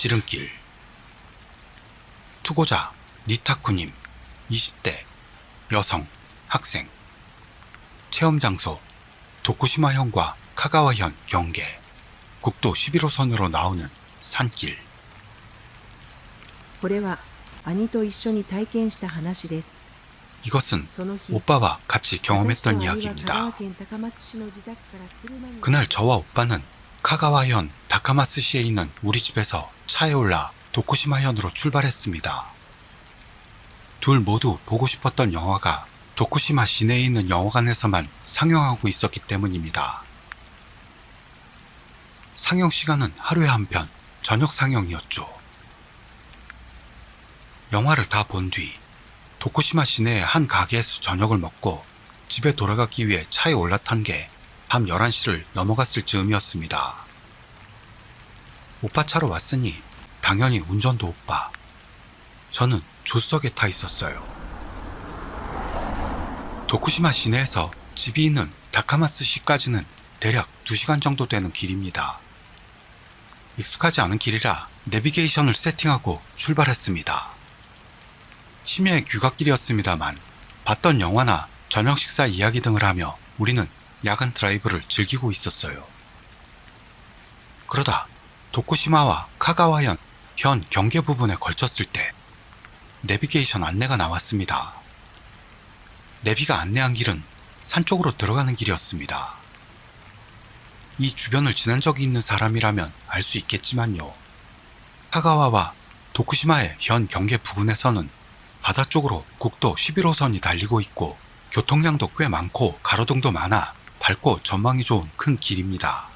지름길. 투고자 니타쿠님 20대 여성 학생. 체험 장소 도쿠시마현과 카가와현 경계. 국도 11호선으로 나오는 산길. これは兄と一緒に体験した話です。 이것은 その日、 오빠와 같이 私と 경험했던 兄は香 이야기입니다. 川県高松市の自宅から車に 그날 저와 오빠는 카가와현 다카마스시에 있는 우리 집에서 차에 올라 도쿠시마현으로 출발했습니다. 둘 모두 보고 싶었던 영화가 도쿠시마 시내에 있는 영화관에서만 상영하고 있었기 때문입니다. 상영 시간은 하루에 한 편, 저녁 상영이었죠. 영화를 다 본 뒤 도쿠시마 시내의 한 가게에서 저녁을 먹고 집에 돌아가기 위해 차에 올라탄 게 밤 11시를 넘어갔을 즈음이었습니다. 오빠 차로 왔으니 당연히 운전도 오빠. 저는 조수석에 타 있었어요. 도쿠시마 시내에서 집이 있는 다카마스시까지는 대략 2시간 정도 되는 길입니다. 익숙하지 않은 길이라 내비게이션을 세팅하고 출발했습니다. 심야의 귀갓길이었습니다만 봤던 영화나 저녁 식사 이야기 등을 하며 우리는 야간 드라이브를 즐기고 있었어요. 그러다 도쿠시마와 카가와현 현 경계 부분에 걸쳤을 때 내비게이션 안내가 나왔습니다. 내비가 안내한 길은 산 쪽으로 들어가는 길이었습니다. 이 주변을 지난 적이 있는 사람이라면 알 수 있겠지만요. 카가와와 도쿠시마의 현 경계 부근에서는 바다 쪽으로 국도 11호선이 달리고 있고 교통량도 꽤 많고 가로등도 많아 밝고 전망이 좋은 큰 길입니다.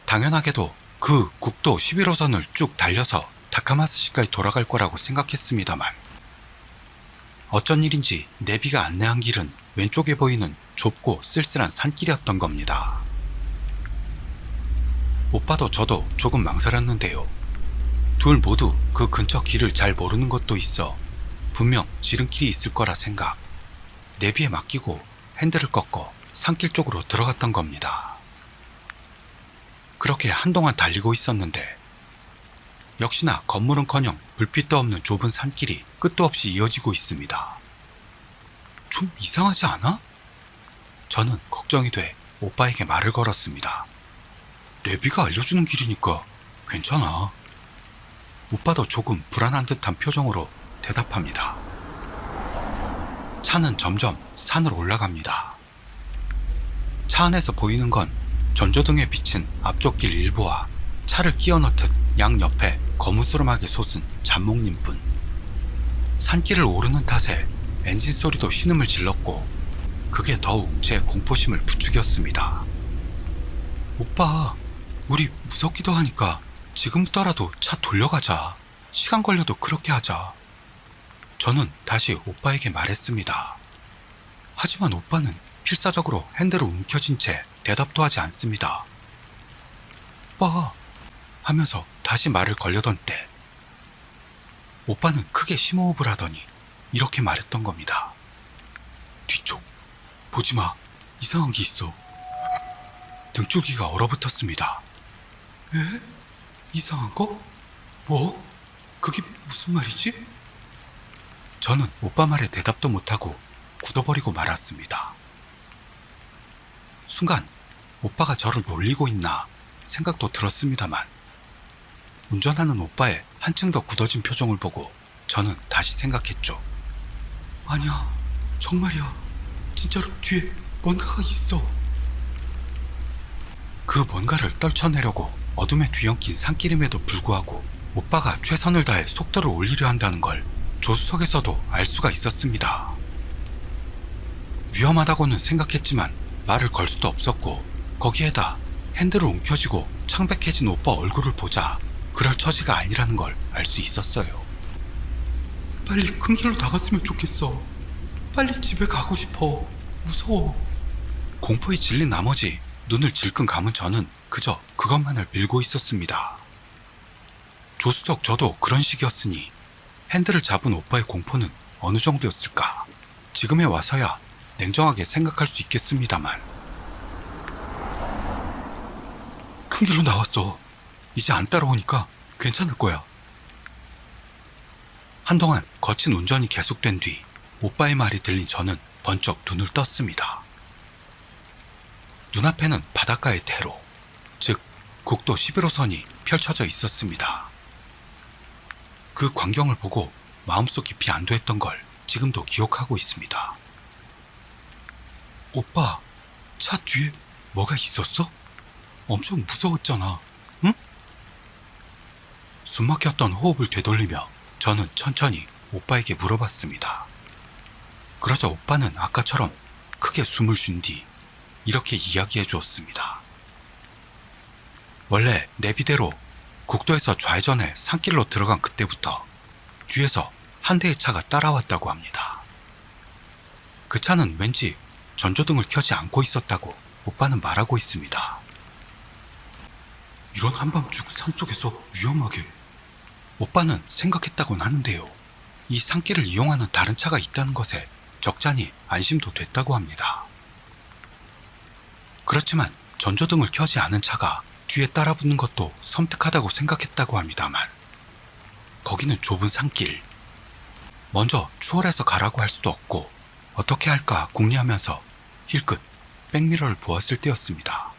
당연하게도 그 국도 11호선을 쭉 달려서 다카마스시까지 돌아갈 거라고 생각했습니다만 어쩐 일인지 내비가 안내한 길은 왼쪽에 보이는 좁고 쓸쓸한 산길이었던 겁니다. 오빠도 저도 조금 망설였는데요. 둘 모두 그 근처 길을 잘 모르는 것도 있어 분명 지름길이 있을 거라 생각. 내비에 맡기고 핸들을 꺾고 산길 쪽으로 들어갔던 겁니다. 그렇게 한동안 달리고 있었는데 역시나 건물은커녕 불빛도 없는 좁은 산길이 끝도 없이 이어지고 있습니다. 좀 이상하지 않아? 저는 걱정이 돼 오빠에게 말을 걸었습니다. 내비가 알려주는 길이니까 괜찮아. 오빠도 조금 불안한 듯한 표정으로 대답합니다. 차는 점점 산을 올라갑니다. 차 안에서 보이는 건 전조등에 비친 앞쪽 길 일부와 차를 끼워 넣듯 양옆에 거무스름하게 솟은 잡목림뿐. 산길을 오르는 탓에 엔진 소리도 신음을 질렀고 그게 더욱 제 공포심을 부추겼습니다. 오빠, 우리 무섭기도 하니까 지금부터라도 차 돌려가자. 시간 걸려도 그렇게 하자. 저는 다시 오빠에게 말했습니다. 하지만 오빠는 필사적으로 핸들을 움켜쥔 채 대답도 하지 않습니다. 오빠 하면서 다시 말을 걸려던 때 오빠는 크게 심호흡을 하더니 이렇게 말했던 겁니다. 뒤쪽 보지마. 이상한 게 있어. 등줄기가 얼어붙었습니다. 에? 이상한 거? 뭐? 그게 무슨 말이지? 저는 오빠 말에 대답도 못하고 굳어버리고 말았습니다. 순간 오빠가 저를 놀리고 있나 생각도 들었습니다만 운전하는 오빠의 한층 더 굳어진 표정을 보고 저는 다시 생각했죠. 아니야, 정말이야. 진짜로 뒤에 뭔가가 있어. 그 뭔가를 떨쳐내려고 어둠에 뒤엉킨 산길임에도 불구하고 오빠가 최선을 다해 속도를 올리려 한다는 걸 조수석에서도 알 수가 있었습니다. 위험하다고는 생각했지만 말을 걸 수도 없었고 거기에다 핸들을 움켜쥐고 창백해진 오빠 얼굴을 보자 그럴 처지가 아니라는 걸 알 수 있었어요. 빨리 큰 길로 나갔으면 좋겠어. 빨리 집에 가고 싶어. 무서워. 공포에 질린 나머지 눈을 질끈 감은 저는 그저 그것만을 밀고 있었습니다. 조수석 저도 그런 식이었으니 핸들을 잡은 오빠의 공포는 어느 정도였을까? 지금에 와서야 냉정하게 생각할 수 있겠습니다만 큰 길로 나왔어. 이제 안 따라오니까 괜찮을 거야. 한동안 거친 운전이 계속된 뒤 오빠의 말이 들린 저는 번쩍 눈을 떴습니다. 눈앞에는 바닷가의 대로, 즉 국도 11호선이 펼쳐져 있었습니다. 그 광경을 보고 마음속 깊이 안도했던 걸 지금도 기억하고 있습니다. 오빠, 차 뒤에 뭐가 있었어? 엄청 무서웠잖아, 응? 숨막혔던 호흡을 되돌리며 저는 천천히 오빠에게 물어봤습니다. 그러자 오빠는 아까처럼 크게 숨을 쉰 뒤 이렇게 이야기해 주었습니다. 원래 내비대로 국도에서 좌회전해 산길로 들어간 그때부터 뒤에서 한 대의 차가 따라왔다고 합니다. 그 차는 왠지 전조등을 켜지 않고 있었다고 오빠는 말하고 있습니다. 이런 한밤중 산속에서 위험하게. 오빠는 생각했다곤 하는데요. 이 산길을 이용하는 다른 차가 있다는 것에 적잖이 안심도 됐다고 합니다. 그렇지만 전조등을 켜지 않은 차가 뒤에 따라붙는 것도 섬뜩하다고 생각했다고 합니다만 거기는 좁은 산길. 먼저 추월해서 가라고 할 수도 없고 어떻게 할까 궁리하면서 힐끗 백미러를 보았을 때였습니다.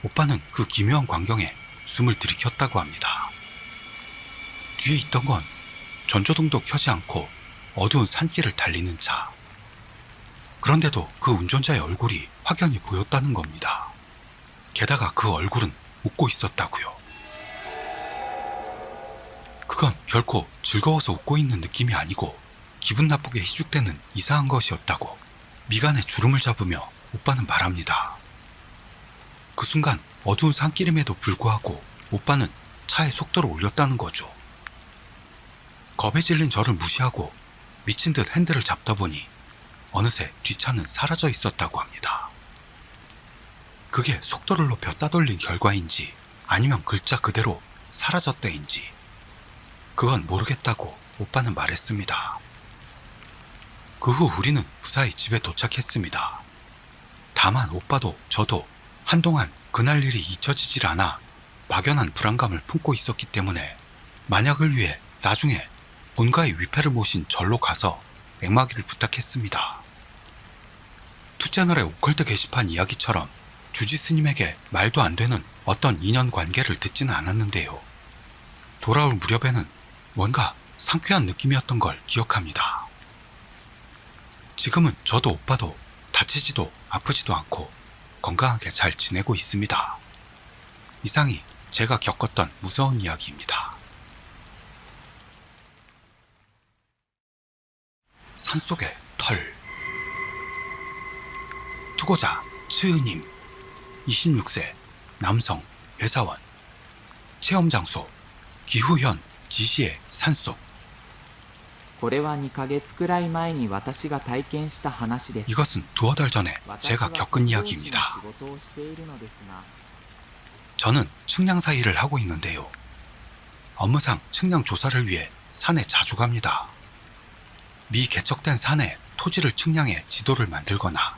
오빠는 그 기묘한 광경에 숨을 들이켰다고 합니다. 뒤에 있던 건 전조등도 켜지 않고 어두운 산길을 달리는 차. 그런데도 그 운전자의 얼굴이 확연히 보였다는 겁니다. 게다가 그 얼굴은 웃고 있었다고요. 그건 결코 즐거워서 웃고 있는 느낌이 아니고 기분 나쁘게 희죽대는 이상한 것이었다고 미간에 주름을 잡으며 오빠는 말합니다. 그 순간 어두운 산길임에도 불구하고 오빠는 차의 속도를 올렸다는 거죠. 겁에 질린 저를 무시하고 미친 듯 핸들을 잡다 보니 어느새 뒷차는 사라져 있었다고 합니다. 그게 속도를 높여 따돌린 결과인지 아니면 글자 그대로 사라졌대인지 그건 모르겠다고 오빠는 말했습니다. 그 후 우리는 무사히 집에 도착했습니다. 다만 오빠도 저도 한동안 그날 일이 잊혀지질 않아 막연한 불안감을 품고 있었기 때문에 만약을 위해 나중에 본가의 위패를 모신 절로 가서 맥마기를 부탁했습니다. 투채널의 오컬트 게시판 이야기처럼 주지 스님에게 말도 안 되는 어떤 인연관계를 듣지는 않았는데요. 돌아올 무렵에는 뭔가 상쾌한 느낌이었던 걸 기억합니다. 지금은 저도 오빠도 다치지도 아프지도 않고 건강하게 잘 지내고 있습니다. 이상이 제가 겪었던 무서운 이야기입니다. 산속의 털. 투고자 츠으님 26세 남성 회사원. 체험장소 기후현 지시의 산속. これは2ヶ月くらい前に私が体験した話です。 이것은 두어 달 전에 제가 겪은 이야기입니다. 저는 측량사 일을 하고 있는데요. 업무상 측량 조사를 위해 산에 자주 갑니다. 미 개척된 산에 토지를 측량해 지도를 만들거나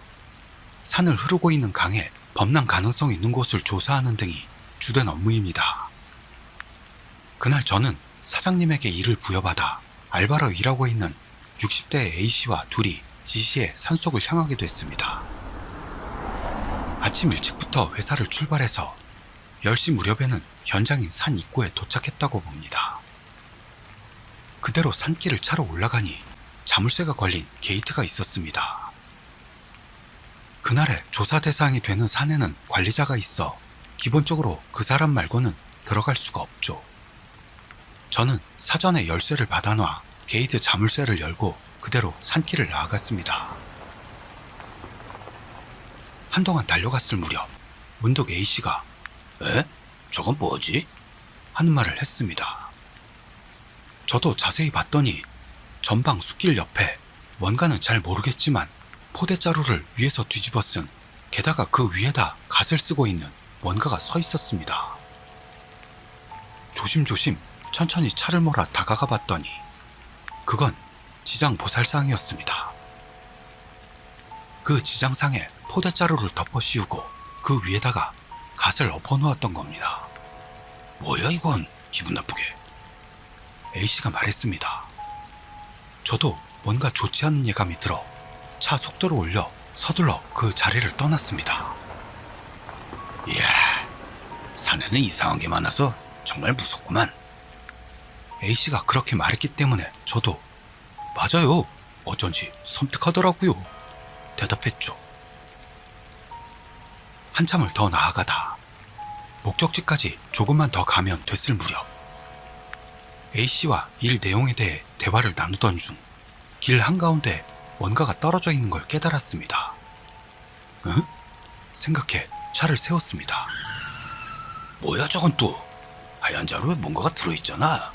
산을 흐르고 있는 강에 범람 가능성이 있는 곳을 조사하는 등이 주된 업무입니다. 그날 저는 사장님에게 일을 부여받아 알바로 일하고 있는 60대 A씨와 둘이 지시의 산속을 향하게 됐습니다. 아침 일찍부터 회사를 출발해서 10시 무렵에는 현장인 산 입구에 도착했다고 봅니다. 그대로 산길을 차로 올라가니 자물쇠가 걸린 게이트가 있었습니다. 그날의 조사 대상이 되는 산에는 관리자가 있어 기본적으로 그 사람 말고는 들어갈 수가 없죠. 저는 사전에 열쇠를 받아놔 게이트 자물쇠를 열고 그대로 산길을 나아갔습니다. 한동안 달려갔을 무렵 문득 A씨가 에? 저건 뭐지? 하는 말을 했습니다. 저도 자세히 봤더니 전방 숲길 옆에 뭔가는 잘 모르겠지만 포대자루를 위에서 뒤집어 쓴 게다가 그 위에다 갓을 쓰고 있는 뭔가가 서 있었습니다. 조심조심 천천히 차를 몰아 다가가 봤더니 그건 지장보살상이었습니다. 그 지장상에 포대자루를 덮어 씌우고 그 위에다가 갓을 엎어 놓았던 겁니다. 뭐야 이건 기분 나쁘게. A씨가 말했습니다. 저도 뭔가 좋지 않은 예감이 들어 차 속도를 올려 서둘러 그 자리를 떠났습니다. 이야, 산에는 이상한 게 많아서 정말 무섭구만. A씨가 그렇게 말했기 때문에 저도 맞아요, 어쩐지 섬뜩하더라고요, 대답했죠. 한참을 더 나아가다 목적지까지 조금만 더 가면 됐을 무렵 A씨와 일 내용에 대해 대화를 나누던 중 길 한가운데 뭔가가 떨어져 있는 걸 깨달았습니다. 응? 생각해 차를 세웠습니다. 뭐야 저건 또? 하얀 자루에 뭔가가 들어있잖아.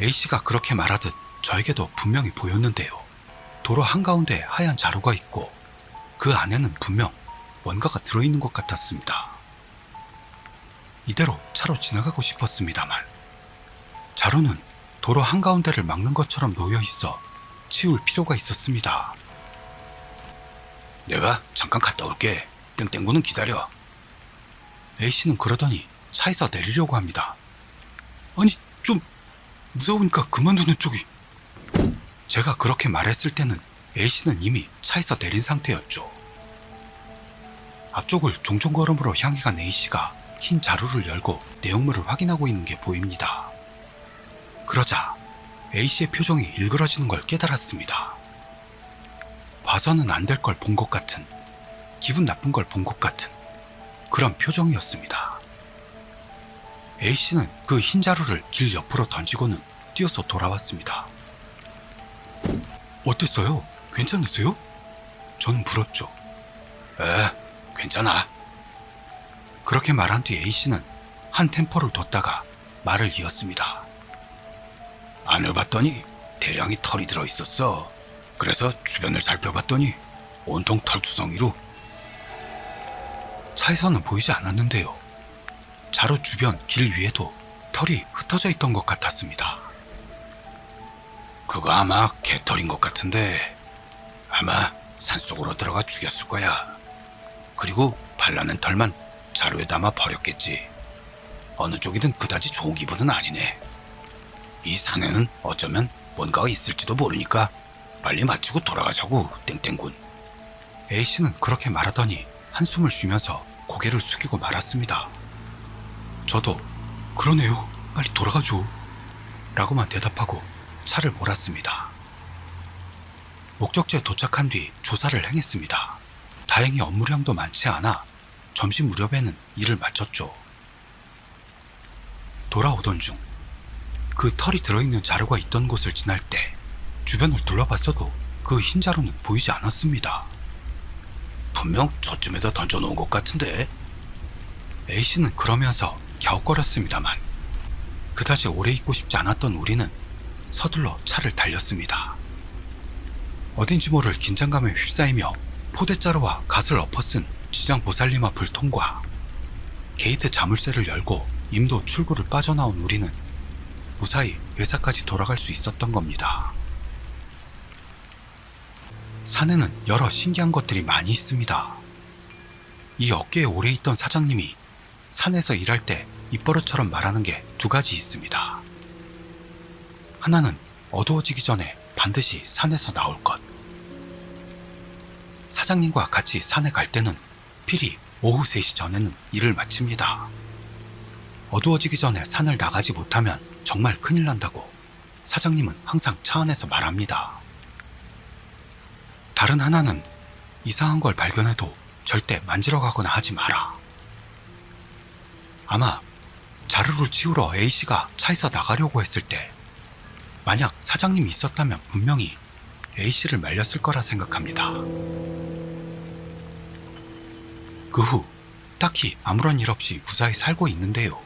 A씨가 그렇게 말하듯 저에게도 분명히 보였는데요. 도로 한가운데 하얀 자루가 있고 그 안에는 분명 뭔가가 들어있는 것 같았습니다. 이대로 차로 지나가고 싶었습니다만 자루는 도로 한가운데를 막는 것처럼 놓여 있어 치울 필요가 있었습니다. 내가 잠깐 갔다 올게. 땡땡구는 기다려. A씨는 그러더니 차에서 내리려고 합니다. 아니 좀 무서우니까 그만두는 쪽이. 제가 그렇게 말했을 때는 A씨는 이미 차에서 내린 상태였죠. 앞쪽을 종종 걸음으로 향해 간 A씨가 흰 자루를 열고 내용물을 확인하고 있는 게 보입니다. 그러자 A씨의 표정이 일그러지는 걸 깨달았습니다. 봐서는 안 될 걸 본 것 같은, 기분 나쁜 걸 본 것 같은 그런 표정이었습니다. A씨는 그 흰 자루를 길 옆으로 던지고는 뛰어서 돌아왔습니다. 어땠어요? 괜찮으세요? 저는 물었죠. 괜찮아. 그렇게 말한 뒤 A씨는 한 템포를 뒀다가 말을 이었습니다. 안을 봤더니 대량의 털이 들어있었어. 그래서 주변을 살펴봤더니 온통 털투성이로. 차에서는 보이지 않았는데요. 자루 주변 길 위에도 털이 흩어져 있던 것 같았습니다. 그거 아마 개털인 것 같은데 아마 산속으로 들어가 죽였을 거야. 그리고 발라낸 털만 자루에 담아 버렸겠지. 어느 쪽이든 그다지 좋은 기분은 아니네. 이 산에는 어쩌면 뭔가가 있을지도 모르니까 빨리 마치고 돌아가자고, 땡땡군. A씨는 그렇게 말하더니 한숨을 쉬면서 고개를 숙이고 말았습니다. 저도 그러네요, 빨리 돌아가죠 라고만 대답하고 차를 몰았습니다. 목적지에 도착한 뒤 조사를 행했습니다. 다행히 업무량도 많지 않아 점심 무렵에는 일을 마쳤죠. 돌아오던 중 그 털이 들어있는 자루가 있던 곳을 지날 때 주변을 둘러봤어도 그 흰 자루는 보이지 않았습니다. 분명 저쯤에다 던져놓은 것 같은데. A씨는 그러면서 갸웃거렸습니다만 그다지 오래 있고 싶지 않았던 우리는 서둘러 차를 달렸습니다. 어딘지 모를 긴장감에 휩싸이며 포대자루와 갓을 엎어쓴 지장 보살님 앞을 통과. 게이트 자물쇠를 열고 임도 출구를 빠져나온 우리는 무사히 회사까지 돌아갈 수 있었던 겁니다. 산에는 여러 신기한 것들이 많이 있습니다. 이 업계에 오래 있던 사장님이 산에서 일할 때 입버릇처럼 말하는 게 두 가지 있습니다. 하나는 어두워지기 전에 반드시 산에서 나올 것. 사장님과 같이 산에 갈 때는 필히 오후 3시 전에는 일을 마칩니다. 어두워지기 전에 산을 나가지 못하면 정말 큰일 난다고 사장님은 항상 차 안에서 말합니다. 다른 하나는 이상한 걸 발견해도 절대 만지러 가거나 하지 마라. 아마 자루를 치우러 A씨가 차에서 나가려고 했을 때 만약 사장님이 있었다면 분명히 A씨를 말렸을 거라 생각합니다. 그 후 딱히 아무런 일 없이 무사히 살고 있는데요.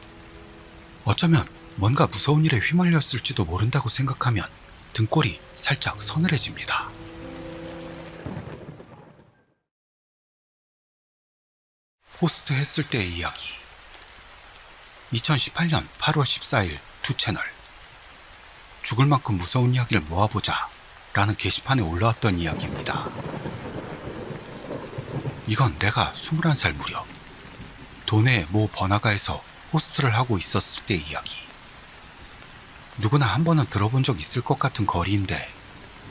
어쩌면 뭔가 무서운 일에 휘말렸을지도 모른다고 생각하면 등골이 살짝 서늘해집니다. 호스트 했을 때의 이야기. 2018년 8월 14일 두 채널. 죽을 만큼 무서운 이야기를 모아보자 라는 게시판에 올라왔던 이야기입니다. 이건 내가 21살 무렵 도내의 모 번화가에서 호스트를 하고 있었을 때의 이야기. 누구나 한 번은 들어본 적 있을 것 같은 거리인데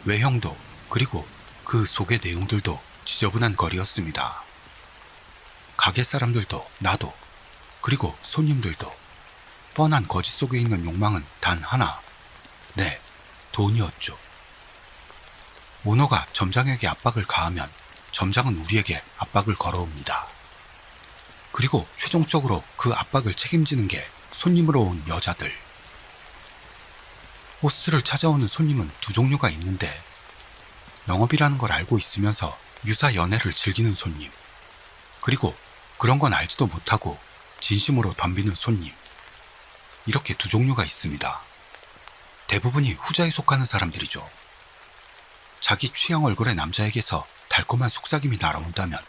외형도 그리고 그 속의 내용들도 지저분한 거리였습니다. 가게 사람들도 나도 그리고 손님들도 뻔한 거짓 속에 있는 욕망은 단 하나. 네, 돈이었죠. 오너가 점장에게 압박을 가하면 점장은 우리에게 압박을 걸어옵니다. 그리고 최종적으로 그 압박을 책임지는 게 손님으로 온 여자들. 호스트를 찾아오는 손님은 두 종류가 있는데 영업이라는 걸 알고 있으면서 유사 연애를 즐기는 손님, 그리고 그런 건 알지도 못하고 진심으로 덤비는 손님. 이렇게 두 종류가 있습니다. 대부분이 후자에 속하는 사람들이죠. 자기 취향 얼굴의 남자에게서 달콤한 속삭임이 날아온다면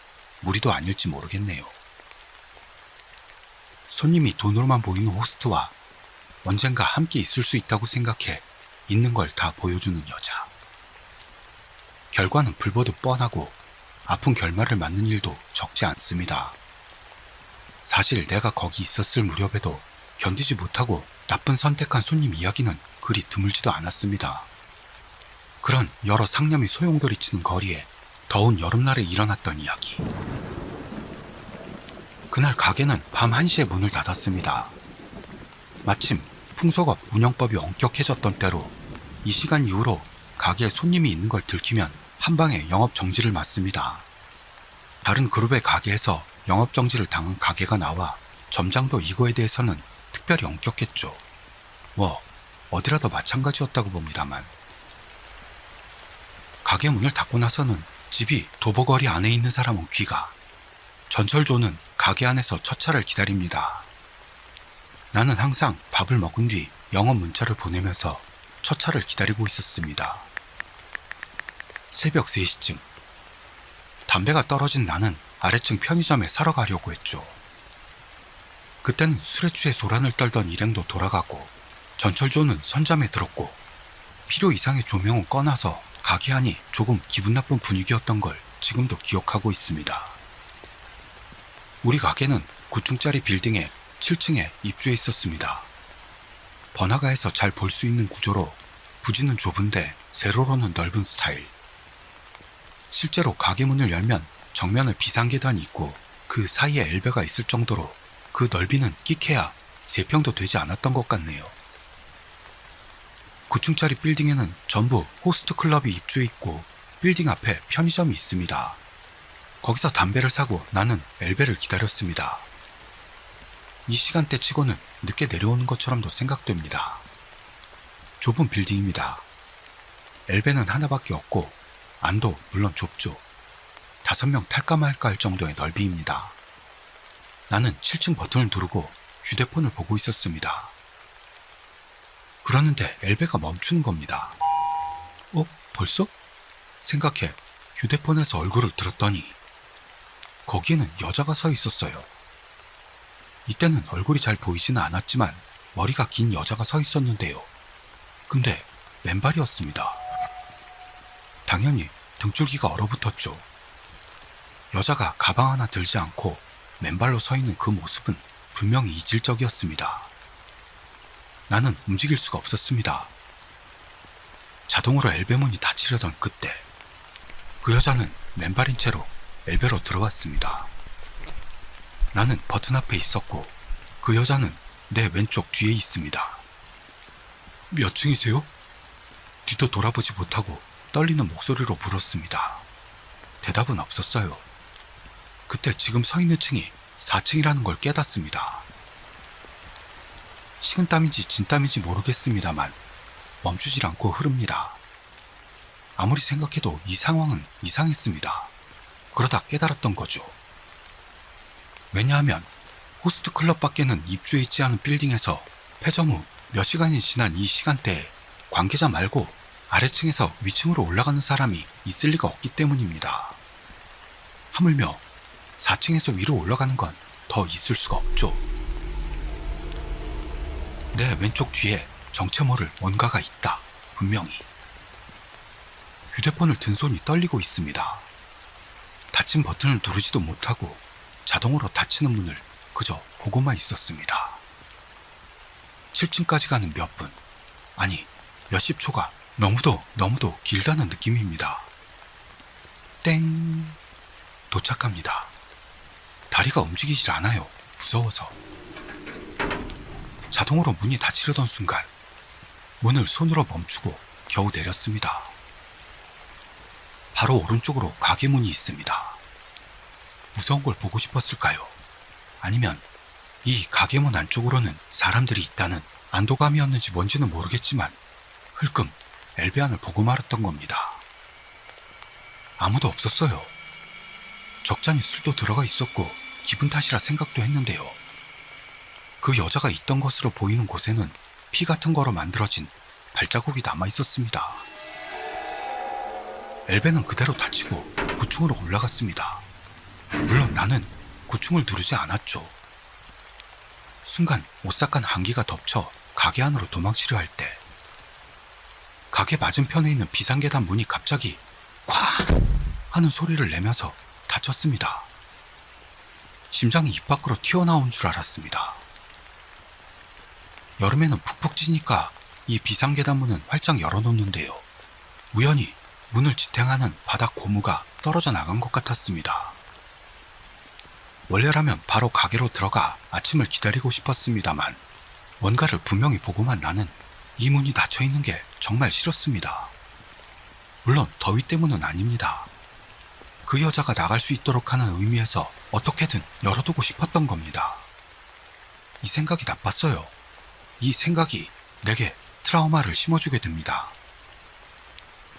무리도 아닐지 모르겠네요. 손님이 돈으로만 보이는 호스트와 언젠가 함께 있을 수 있다고 생각해 있는 걸 다 보여주는 여자. 결과는 불보듯 뻔하고 아픈 결말을 맞는 일도 적지 않습니다. 사실 내가 거기 있었을 무렵에도 견디지 못하고 나쁜 선택한 손님 이야기는 그리 드물지도 않았습니다. 그런 여러 상념이 소용돌이치는 거리에 더운 여름날에 일어났던 이야기. 그날 가게는 밤 1시에 문을 닫았습니다. 마침 풍속업 운영법이 엄격해졌던 때로 이 시간 이후로 가게에 손님이 있는 걸 들키면 한방에 영업 정지를 맞습니다. 다른 그룹의 가게에서 영업 정지를 당한 가게가 나와 점장도 이거에 대해서는 특별히 엄격했죠. 뭐 어디라도 마찬가지였다고 봅니다만. 가게 문을 닫고 나서는 집이 도보거리 안에 있는 사람은 귀가, 전철조는 가게 안에서 첫 차를 기다립니다. 나는 항상 밥을 먹은 뒤 영업 문자를 보내면서 첫 차를 기다리고 있었습니다. 새벽 3시쯤 담배가 떨어진 나는 아래층 편의점에 사러 가려고 했죠. 그때는 술에 취해 소란을 떨던 일행도 돌아가고 전철조는 선잠에 들었고 필요 이상의 조명은 꺼놔서 가게 안이 조금 기분 나쁜 분위기였던 걸 지금도 기억하고 있습니다. 우리 가게는 9층짜리 빌딩의 7층에 입주해 있었습니다. 번화가에서 잘 볼 수 있는 구조로 부지는 좁은데 세로로는 넓은 스타일. 실제로 가게 문을 열면 정면에 비상계단이 있고 그 사이에 엘베가 있을 정도로 그 넓이는 끼케야 3평도 되지 않았던 것 같네요. 9층짜리 빌딩에는 전부 호스트 클럽이 입주해 있고 빌딩 앞에 편의점이 있습니다. 거기서 담배를 사고 나는 엘베를 기다렸습니다. 이 시간대 치고는 늦게 내려오는 것처럼도 생각됩니다. 좁은 빌딩입니다. 엘베는 하나밖에 없고 안도 물론 좁죠. 5명 탈까 말까 할 정도의 넓이입니다. 나는 7층 버튼을 누르고 휴대폰을 보고 있었습니다. 그러는데 엘베가 멈추는 겁니다. 벌써? 생각해 휴대폰에서 얼굴을 들었더니 거기에는 여자가 서 있었어요. 이때는 얼굴이 잘 보이지는 않았지만 머리가 긴 여자가 서 있었는데요. 근데 맨발이었습니다. 당연히 등줄기가 얼어붙었죠. 여자가 가방 하나 들지 않고 맨발로 서 있는 그 모습은 분명히 이질적이었습니다. 나는 움직일 수가 없었습니다. 자동으로 엘베문이 닫히려던 그때 그 여자는 맨발인 채로 엘베로 들어왔습니다. 나는 버튼 앞에 있었고 그 여자는 내 왼쪽 뒤에 있습니다. 몇 층이세요? 뒤도 돌아보지 못하고 떨리는 목소리로 물었습니다. 대답은 없었어요. 그때 지금 서 있는 층이 4층이라는 걸 깨닫습니다. 식은땀인지 진땀인지 모르겠습니다만 멈추질 않고 흐릅니다. 아무리 생각해도 이 상황은 이상했습니다. 그러다 깨달았던 거죠. 왜냐하면 호스트 클럽 밖에는 입주해 있지 않은 빌딩에서 폐점 후 몇 시간이 지난 이 시간대에 관계자 말고 아래층에서 위층으로 올라가는 사람이 있을 리가 없기 때문입니다. 하물며 4층에서 위로 올라가는 건 더 있을 수가 없죠. 내 왼쪽 뒤에 정체 모를 뭔가가 있다. 분명히. 휴대폰을 든 손이 떨리고 있습니다. 닫힌 버튼을 누르지도 못하고 자동으로 닫히는 문을 그저 보고만 있었습니다. 7층까지 가는 몇 분, 아니 몇십 초가 너무도 길다는 느낌입니다. 땡! 도착합니다. 다리가 움직이질 않아요. 무서워서. 자동으로 문이 닫히려던 순간 문을 손으로 멈추고 겨우 내렸습니다. 바로 오른쪽으로 가게 문이 있습니다. 무서운 걸 보고 싶었을까요? 아니면 이 가게 문 안쪽으로는 사람들이 있다는 안도감이었는지 뭔지는 모르겠지만 흘끔 엘베안을 보고 말았던 겁니다. 아무도 없었어요. 적잖이 술도 들어가 있었고 기분 탓이라 생각도 했는데요. 그 여자가 있던 것으로 보이는 곳에는 피 같은 거로 만들어진 발자국이 남아 있었습니다. 엘베는 그대로 다치고 9층으로 올라갔습니다. 물론 나는 9층을 누르지 않았죠. 순간 오싹한 한기가 덮쳐 가게 안으로 도망치려 할 때 가게 맞은편에 있는 비상계단 문이 갑자기 쾅 하는 소리를 내면서 닫혔습니다. 심장이 입 밖으로 튀어나온 줄 알았습니다. 여름에는 푹푹 찌니까 이 비상계단 문은 활짝 열어놓는데요. 우연히 문을 지탱하는 바닥 고무가 떨어져 나간 것 같았습니다. 원래라면 바로 가게로 들어가 아침을 기다리고 싶었습니다만 뭔가를 분명히 보고만 나는 이 문이 닫혀있는 게 정말 싫었습니다. 물론 더위 때문은 아닙니다. 그 여자가 나갈 수 있도록 하는 의미에서 어떻게든 열어두고 싶었던 겁니다. 이 생각이 나빴어요. 이 생각이 내게 트라우마를 심어주게 됩니다.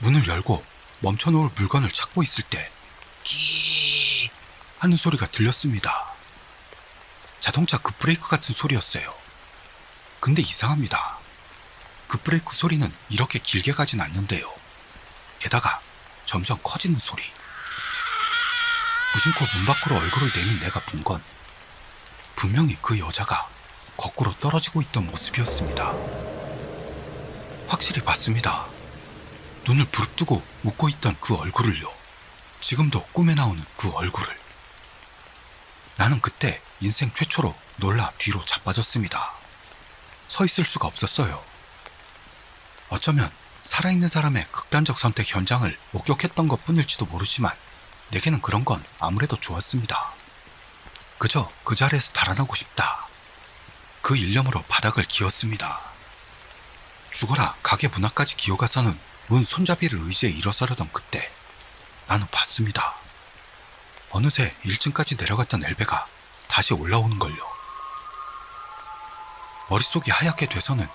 문을 열고 멈춰놓을 물건을 찾고 있을 때 끼 하는 소리가 들렸습니다. 자동차 급브레이크 같은 소리였어요. 근데 이상합니다. 급브레이크 소리는 이렇게 길게 가진 않는데요. 게다가 점점 커지는 소리. 무심코 문 밖으로 얼굴을 내민 내가 본 건 분명히 그 여자가 거꾸로 떨어지고 있던 모습이었습니다. 확실히 봤습니다. 눈을 부릅뜨고 웃고 있던 그 얼굴을요. 지금도 꿈에 나오는 그 얼굴을. 나는 그때 인생 최초로 놀라 뒤로 자빠졌습니다. 서 있을 수가 없었어요. 어쩌면 살아있는 사람의 극단적 선택 현장을 목격했던 것 뿐일지도 모르지만 내게는 그런 건 아무래도 좋았습니다. 그저 그 자리에서 달아나고 싶다. 그 일념으로 바닥을 기었습니다. 죽어라 가게 문 앞까지 기어가서는 문 손잡이를 의지해 일어서려던 그때 나는 봤습니다. 어느새 1층까지 내려갔던 엘베가 다시 올라오는걸요. 머릿속이 하얗게 돼서는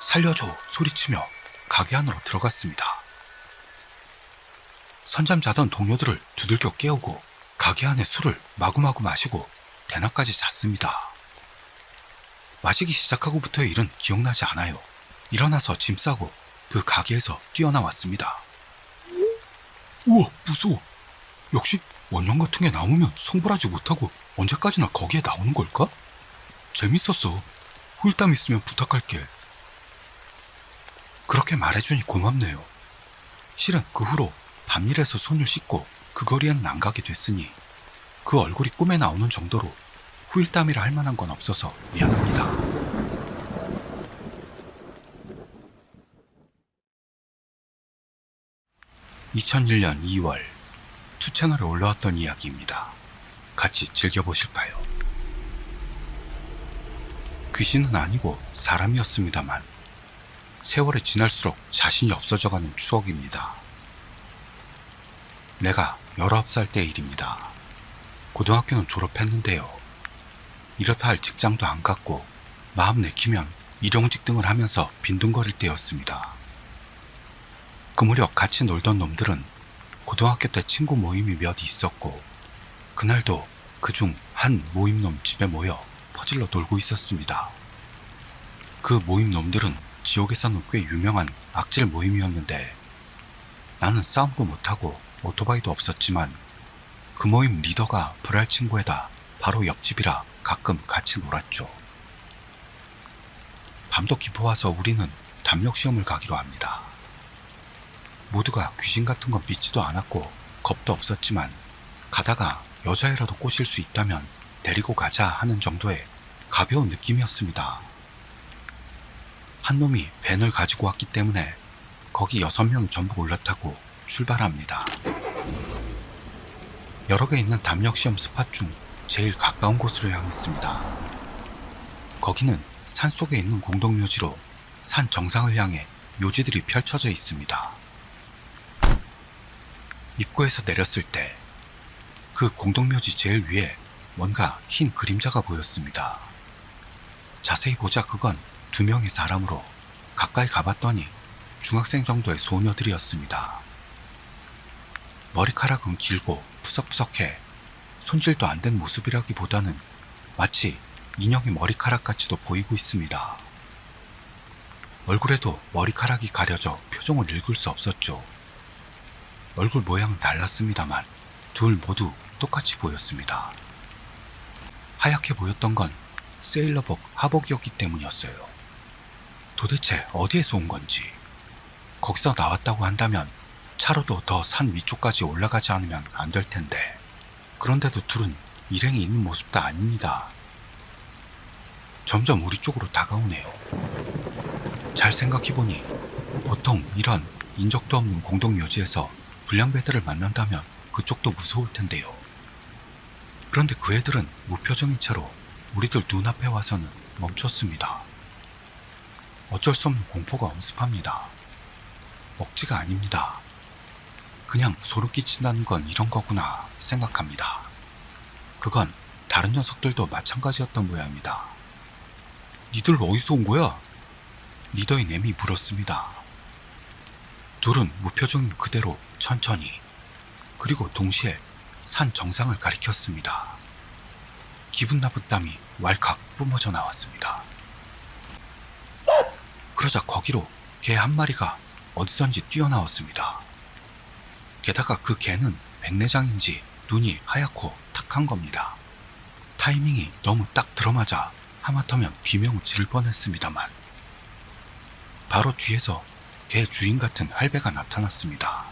살려줘 소리치며 가게 안으로 들어갔습니다. 선잠 자던 동료들을 두들겨 깨우고 가게 안에 술을 마구마구 마시고 대낮까지 잤습니다. 마시기 시작하고부터의 일은 기억나지 않아요. 일어나서 짐 싸고 그 가게에서 뛰어나왔습니다. 우와 무서워. 역시 원형 같은 게 나오면 성불하지 못하고 언제까지나 거기에 나오는 걸까? 재밌었어. 후일담 있으면 부탁할게. 그렇게 말해주니 고맙네요. 실은 그 후로 밤일에서 손을 씻고 그 거리에는 안 가게 됐으니 그 얼굴이 꿈에 나오는 정도로 후일담이라 할 만한 건 없어서 미안합니다. (2001년 2월) 투채널에 올라왔던 이야기입니다. 같이 즐겨보실까요? 귀신은 아니고 사람이었습니다만 세월이 지날수록 자신이 없어져가는 추억입니다. 내가 19살 때 일입니다. 고등학교는 졸업했는데요. 이렇다 할 직장도 안 갔고 마음 내키면 일용직 등을 하면서 빈둥거릴 때였습니다. 그 무렵 같이 놀던 놈들은 고등학교 때 친구 모임이 몇 있었고 그날도 그중 한 모임놈 집에 모여 퍼질러 놀고 있었습니다. 그 모임 놈들은 지옥에서는 꽤 유명한 악질 모임이었는데 나는 싸움도 못하고 오토바이도 없었지만 그 모임 리더가 불알 친구에다 바로 옆집이라 가끔 같이 놀았죠. 밤도 깊어와서 우리는 담력시험을 가기로 합니다. 모두가 귀신 같은 건 믿지도 않았고 겁도 없었지만 가다가 여자애라도 꼬실 수 있다면 데리고 가자 하는 정도의 가벼운 느낌이었습니다. 한 놈이 밴을 가지고 왔기 때문에 거기 6명이 전부 올라타고 출발합니다. 여러 개 있는 담력시험 스팟 중 제일 가까운 곳으로 향했습니다. 거기는 산속에 있는 공동묘지로 산 정상을 향해 묘지들이 펼쳐져 있습니다. 입구에서 내렸을 때 그 공동묘지 제일 위에 뭔가 흰 그림자가 보였습니다. 자세히 보자 그건 2명의 사람으로 가까이 가봤더니 중학생 정도의 소녀들이었습니다. 머리카락은 길고 푸석푸석해 손질도 안 된 모습이라기보다는 마치 인형의 머리카락 같이도 보이고 있습니다. 얼굴에도 머리카락이 가려져 표정을 읽을 수 없었죠. 얼굴 모양은 달랐습니다만 둘 모두 똑같이 보였습니다. 하얗게 보였던 건 세일러복 하복이었기 때문이었어요. 도대체 어디에서 온 건지, 거기서 나왔다고 한다면 차로도 더 산 위쪽까지 올라가지 않으면 안 될 텐데, 그런데도 둘은 일행이 있는 모습도 아닙니다. 점점 우리 쪽으로 다가오네요. 잘 생각해보니 보통 이런 인적도 없는 공동묘지에서 불량배들을 만난다면 그쪽도 무서울 텐데요. 그런데 그 애들은 무표정인 채로 우리들 눈앞에 와서는 멈췄습니다. 어쩔 수 없는 공포가 엄습합니다. 억지가 아닙니다. 그냥 소름 끼친다는 건 이런 거구나 생각합니다. 그건 다른 녀석들도 마찬가지였던 모양입니다. 니들 어디서 온 거야? 리더인 엠이 물었습니다. 둘은 무표정인 그대로 천천히 그리고 동시에 산 정상을 가리켰습니다. 기분 나쁜 땀이 왈칵 뿜어져 나왔습니다. 그러자 거기로 개 한 마리가 어디선지 뛰어나왔습니다. 게다가 그 개는 백내장인지 눈이 하얗고 탁한 겁니다. 타이밍이 너무 딱 들어맞아 하마터면 비명을 지를 뻔했습니다만 바로 뒤에서 개 주인 같은 할배가 나타났습니다.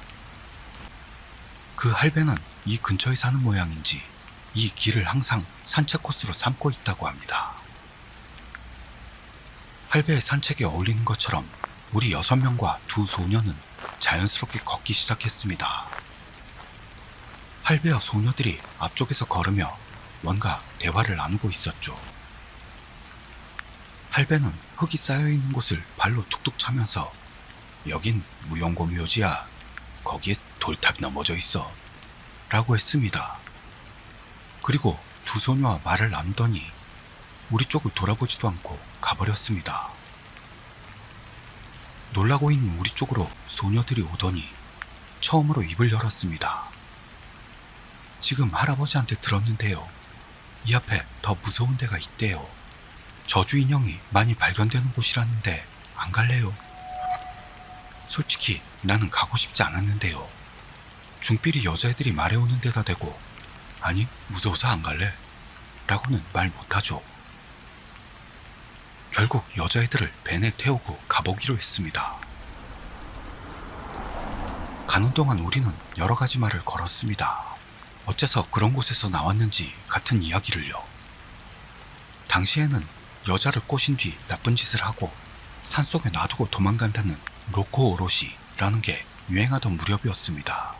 그 할배는 이 근처에 사는 모양인지 이 길을 항상 산책 코스로 삼고 있다고 합니다. 할배의 산책에 어울리는 것처럼 우리 6명과 2 소녀는 자연스럽게 걷기 시작했습니다. 할배와 소녀들이 앞쪽에서 걸으며 뭔가 대화를 나누고 있었죠. 할배는 흙이 쌓여있는 곳을 발로 툭툭 차면서 여긴 무용고 묘지야. 거기에 돌탑이 넘어져 있어. 라고 했습니다. 그리고 2 소녀와 말을 나누더니 우리 쪽을 돌아보지도 않고 가버렸습니다. 놀라고 있는 우리 쪽으로 소녀들이 오더니 처음으로 입을 열었습니다. 지금 할아버지한테 들었는데요. 이 앞에 더 무서운 데가 있대요. 저주 인형이 많이 발견되는 곳이라는데 안 갈래요? 솔직히 나는 가고 싶지 않았는데요. 중삐리 여자애들이 말해오는 데다 대고 아니 무서워서 안 갈래 라고는 말 못하죠. 결국 여자애들을 밴에 태우고 가보기로 했습니다. 가는 동안 우리는 여러 가지 말을 걸었습니다. 어째서 그런 곳에서 나왔는지 같은 이야기를요. 당시에는 여자를 꼬신 뒤 나쁜 짓을 하고 산속에 놔두고 도망간다는 로코 오롯이라는 게 유행하던 무렵이었습니다.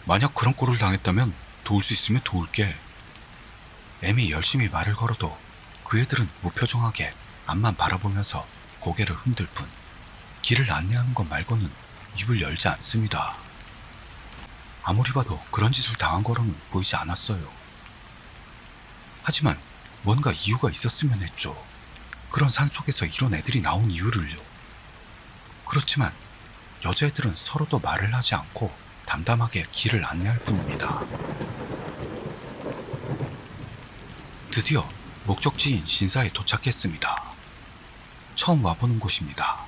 만약 그런 꼴을 당했다면 도울 수 있으면 도울게. 엠이 열심히 말을 걸어도 그 애들은 무표정하게 앞만 바라보면서 고개를 흔들 뿐 길을 안내하는 것 말고는 입을 열지 않습니다. 아무리 봐도 그런 짓을 당한 거로는 보이지 않았어요. 하지만 뭔가 이유가 있었으면 했죠. 그런 산속에서 이런 애들이 나온 이유를요. 그렇지만 여자애들은 서로도 말을 하지 않고 담담하게 길을 안내할 뿐입니다. 드디어 목적지인 신사에 도착했습니다. 처음 와보는 곳입니다.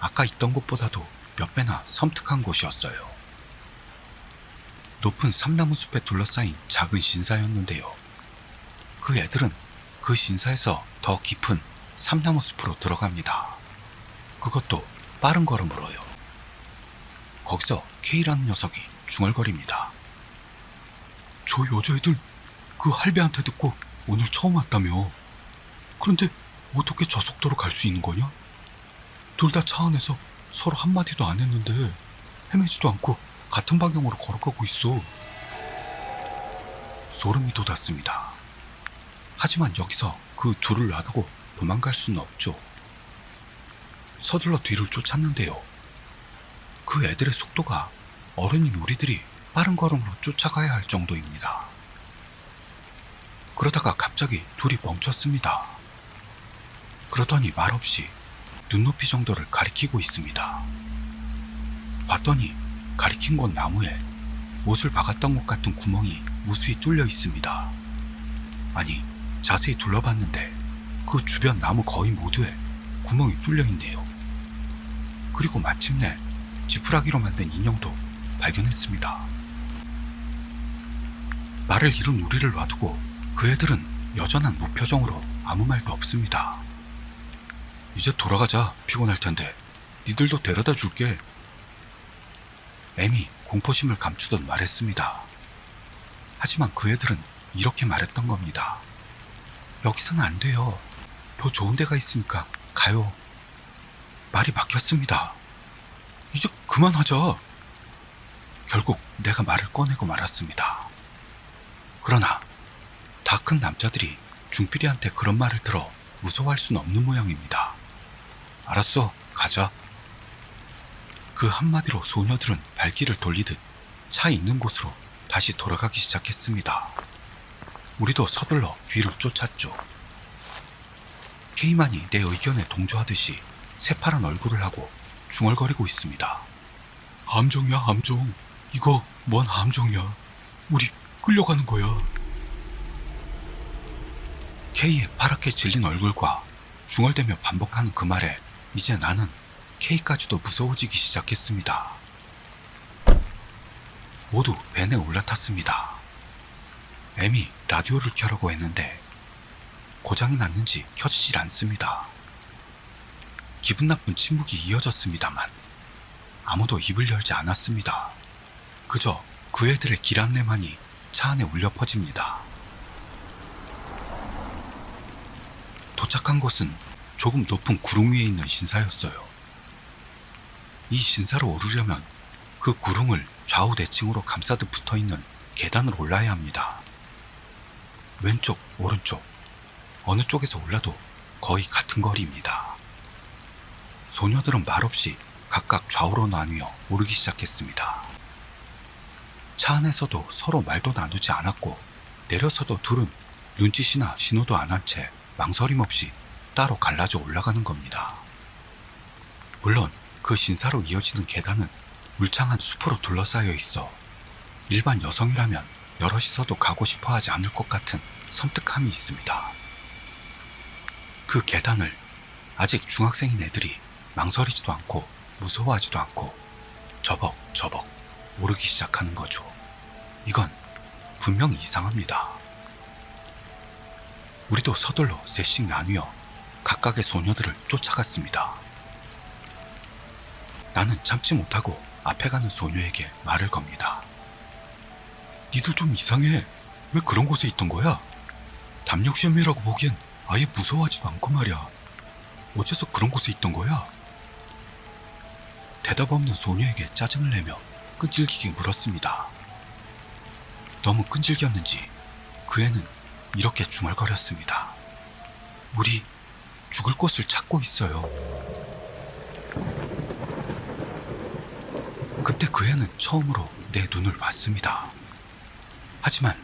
아까 있던 곳보다도 몇 배나 섬뜩한 곳이었어요. 높은 삼나무 숲에 둘러싸인 작은 신사였는데요. 그 애들은 그 신사에서 더 깊은 삼나무 숲으로 들어갑니다. 그것도 빠른 걸음으로요. 거기서 K라는 녀석이 중얼거립니다. 저 여자애들 그 할배한테 듣고 오늘 처음 왔다며. 그런데 어떻게 저 속도로 갈 수 있는 거냐? 둘 다 차 안에서 서로 한마디도 안 했는데 헤매지도 않고 같은 방향으로 걸어가고 있어. 소름이 돋았습니다. 하지만 여기서 그 둘을 놔두고 도망갈 수는 없죠. 서둘러 뒤를 쫓았는데요. 그 애들의 속도가 어른인 우리들이 빠른 걸음으로 쫓아가야 할 정도입니다. 그러다가 갑자기 둘이 멈췄습니다. 그러더니 말없이 눈높이 정도를 가리키고 있습니다. 봤더니 가리킨 곳 나무에 못을 박았던 것 같은 구멍이 무수히 뚫려 있습니다. 아니, 자세히 둘러봤는데 그 주변 나무 거의 모두에 구멍이 뚫려 있네요. 그리고 마침내 지푸라기로 만든 인형도 발견했습니다. 말을 잃은 우리를 놔두고 그 애들은 여전한 무표정으로 아무 말도 없습니다. 이제 돌아가자. 피곤할 텐데. 니들도 데려다 줄게. 애미 공포심을 감추듯 말했습니다. 하지만 그 애들은 이렇게 말했던 겁니다. 여기서는 안 돼요. 더 좋은 데가 있으니까 가요. 말이 막혔습니다. 이제 그만하자. 결국 내가 말을 꺼내고 말았습니다. 그러나 다 큰 남자들이 중필이한테 그런 말을 들어 무서워할 수는 없는 모양입니다. 알았어, 가자. 그 한마디로 소녀들은 발길을 돌리듯 차 있는 곳으로 다시 돌아가기 시작했습니다. 우리도 서둘러 뒤를 쫓았죠. 케이만이 내 의견에 동조하듯이 새파란 얼굴을 하고 중얼거리고 있습니다. 함정이야, 함정. 이거 뭔 함정이야. 우리 끌려가는 거야. 케이의 파랗게 질린 얼굴과 중얼대며 반복하는 그 말에 이제 나는 케이까지도 무서워지기 시작했습니다. 모두 밴에 올라탔습니다. 애미 라디오를 켜려고 했는데 고장이 났는지 켜지질 않습니다. 기분 나쁜 침묵이 이어졌습니다만 아무도 입을 열지 않았습니다. 그저 그 애들의 길 안내만이 차 안에 울려 퍼집니다. 도착한 곳은 조금 높은 구릉 위에 있는 신사였어요. 이 신사로 오르려면 그 구릉을 좌우 대칭으로 감싸듯 붙어있는 계단을 올라야 합니다. 왼쪽, 오른쪽, 어느 쪽에서 올라도 거의 같은 거리입니다. 소녀들은 말없이 각각 좌우로 나뉘어 오르기 시작했습니다. 차 안에서도 서로 말도 나누지 않았고 내려서도 둘은 눈짓이나 신호도 안 한 채 망설임 없이 따로 갈라져 올라가는 겁니다. 물론 그 신사로 이어지는 계단은 울창한 숲으로 둘러싸여 있어 일반 여성이라면 여럿이서도 가고 싶어 하지 않을 것 같은 섬뜩함이 있습니다. 그 계단을 아직 중학생인 애들이 망설이지도 않고 무서워하지도 않고 저벅저벅 오르기 시작하는 거죠. 이건 분명히 이상합니다. 우리도 서둘러 셋씩 나뉘어 각각의 소녀들을 쫓아갔습니다. 나는 참지 못하고 앞에 가는 소녀에게 말을 겁니다. 니들 좀 이상해. 왜 그런 곳에 있던 거야? 담력시험이라고 보기엔 아예 무서워하지도 않고 말이야. 어째서 그런 곳에 있던 거야? 대답 없는 소녀에게 짜증을 내며 끈질기게 물었습니다. 너무 끈질겼는지 그 애는 이렇게 중얼거렸습니다. 우리 죽을 곳을 찾고 있어요. 그때 그 애는 처음으로 내 눈을 봤습니다. 하지만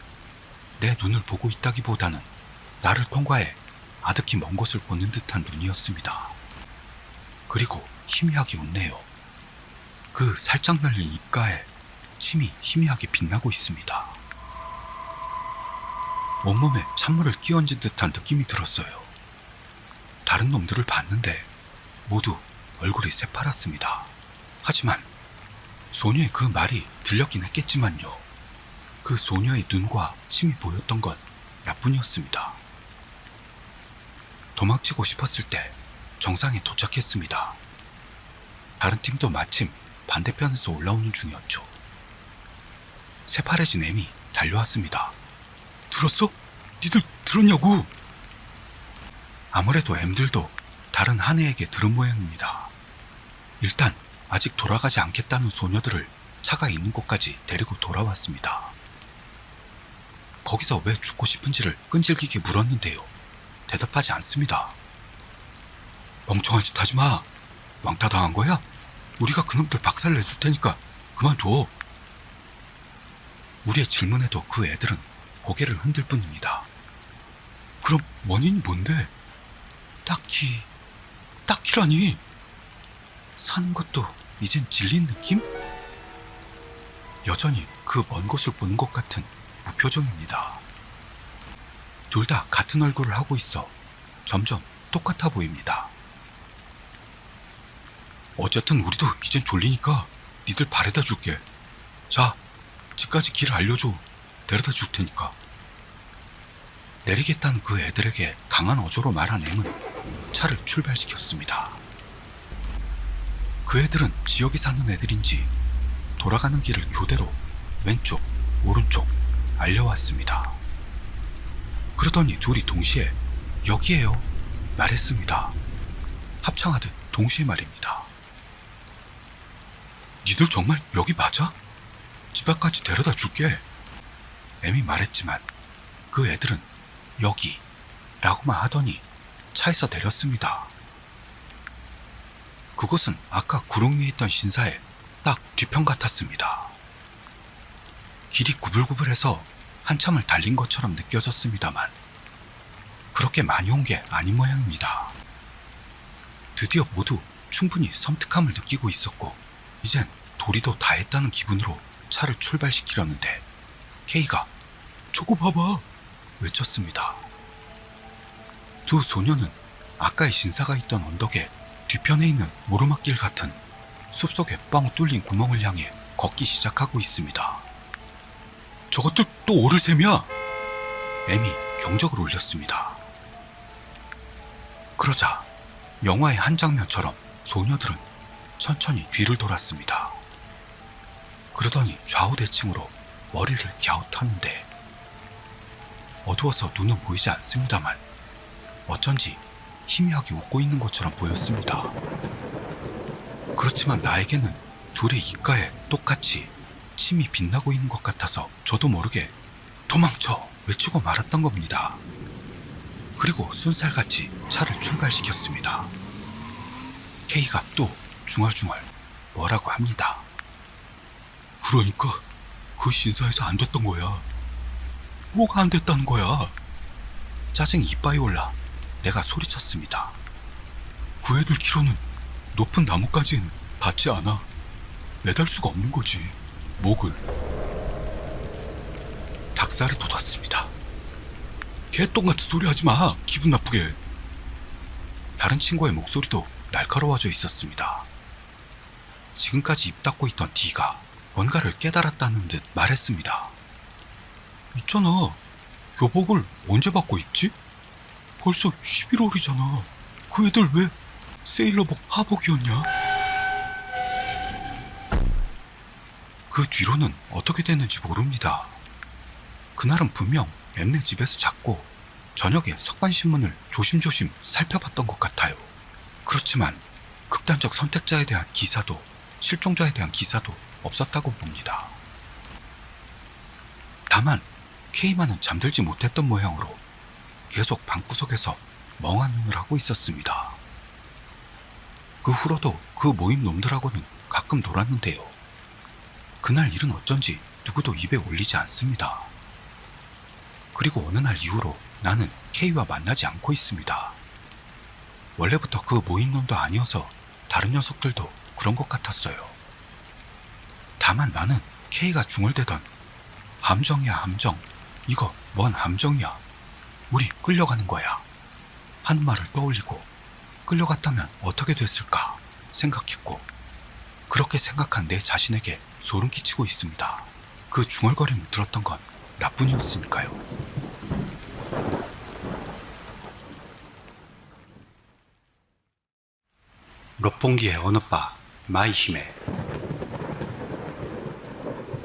내 눈을 보고 있다기보다는 나를 통과해 아득히 먼 곳을 보는 듯한 눈이었습니다. 그리고 희미하게 웃네요. 그 살짝 열린 입가에 침이 희미하게 빛나고 있습니다. 온몸에 찬물을 끼얹은 듯한 느낌이 들었어요. 다른 놈들을 봤는데 모두 얼굴이 새파랗습니다. 하지만 소녀의 그 말이 들렸긴 했겠지만요. 그 소녀의 눈과 침이 보였던 건 나뿐이었습니다. 도망치고 싶었을 때 정상에 도착했습니다. 다른 팀도 마침 반대편에서 올라오는 중이었죠. 새파래진 애미 달려왔습니다. 들었어? 니들 들었냐고? 아무래도 M들도 다른 한 애에게 들은 모양입니다. 일단 아직 돌아가지 않겠다는 소녀들을 차가 있는 곳까지 데리고 돌아왔습니다. 거기서 왜 죽고 싶은지를 끈질기게 물었는데요. 대답하지 않습니다. 멍청한 짓 하지 마. 왕따 당한 거야? 우리가 그놈들 박살 내줄 테니까 그만둬. 우리의 질문에도 그 애들은 고개를 흔들 뿐입니다. 그럼 원인이 뭔데? 딱히라니. 사는 것도 이젠 질린 느낌? 여전히 그 먼 곳을 보는 것 같은 무표정입니다. 둘 다 같은 얼굴을 하고 있어 점점 똑같아 보입니다. 어쨌든 우리도 이젠 졸리니까 니들 바래다 줄게. 자, 집까지 길을 알려줘. 데려다 줄 테니까. 내리겠다는 그 애들에게 강한 어조로 말한 M은 차를 출발시켰습니다. 그 애들은 지역에 사는 애들인지 돌아가는 길을 교대로 왼쪽, 오른쪽 알려왔습니다. 그러더니 둘이 동시에 여기에요 말했습니다. 합창하듯 동시에 말입니다. 니들 정말 여기 맞아? 집 앞까지 데려다 줄게. M이 말했지만 그 애들은 여기 라고만 하더니 차에서 내렸습니다. 그곳은 아까 구릉 위에 있던 신사의 딱 뒤편 같았습니다. 길이 구불구불해서 한참을 달린 것처럼 느껴졌습니다만 그렇게 많이 온 게 아닌 모양입니다. 드디어 모두 충분히 섬뜩함을 느끼고 있었고 이젠 도리도 다 했다는 기분으로 차를 출발시키려는데 K가 저거 봐봐 외쳤습니다. 두 소녀는 아까의 신사가 있던 언덕에 뒤편에 있는 오르막길 같은 숲속에 뻥 뚫린 구멍을 향해 걷기 시작하고 있습니다. 저것들 또 오를 셈이야. M이 경적을 울렸습니다. 그러자 영화의 한 장면처럼 소녀들은 천천히 뒤를 돌았습니다. 그러더니 좌우대칭으로 머리를 갸웃하는데 어두워서 눈은 보이지 않습니다만 어쩐지 희미하게 웃고 있는 것처럼 보였습니다. 그렇지만 나에게는 둘의 입가에 똑같이 침이 빛나고 있는 것 같아서 저도 모르게 도망쳐 외치고 말았던 겁니다. 그리고 순살같이 차를 출발시켰습니다. K가 또 중얼중얼 뭐라고 합니다. 그러니까 그 신사에서 안 됐던 거야. 뭐가 안 됐다는 거야? 짜증이 이빠이 올라 내가 소리쳤습니다. 그 애들 키로는 높은 나뭇가지에는 닿지 않아. 매달 수가 없는 거지. 목을. 닭살이 돋았습니다. 개똥 같은 소리 하지 마. 기분 나쁘게. 다른 친구의 목소리도 날카로워져 있었습니다. 지금까지 입 닫고 있던 D가 뭔가를 깨달았다는 듯 말했습니다. 있잖아. 교복을 언제 받고 있지? 벌써 11월이잖아. 그 애들 왜 세일러복 하복이었냐? 그 뒤로는 어떻게 됐는지 모릅니다. 그날은 분명 M네 집에서 잤고 저녁에 석반신문을 조심조심 살펴봤던 것 같아요. 그렇지만 극단적 선택자에 대한 기사도 실종자에 대한 기사도 없었다고 봅니다. 다만 K만은 잠들지 못했던 모양으로 계속 방구석에서 멍한 눈을 하고 있었습니다. 그 후로도 그 모임 놈들하고는 가끔 놀았는데요. 그날 일은 어쩐지 누구도 입에 올리지 않습니다. 그리고 어느 날 이후로 나는 K와 만나지 않고 있습니다. 원래부터 그 모임 놈도 아니어서 다른 녀석들도 그런 것 같았어요. 다만 나는 K가 중얼대던 함정이야 함정. 이거 뭔 함정이야. 우리 끌려가는 거야. 하는 말을 떠올리고 끌려갔다면 어떻게 됐을까 생각했고 그렇게 생각한 내 자신에게 소름 끼치고 있습니다. 그 중얼거림을 들었던 건 나뿐이었으니까요. 롯본기의 어느 바 마이히메.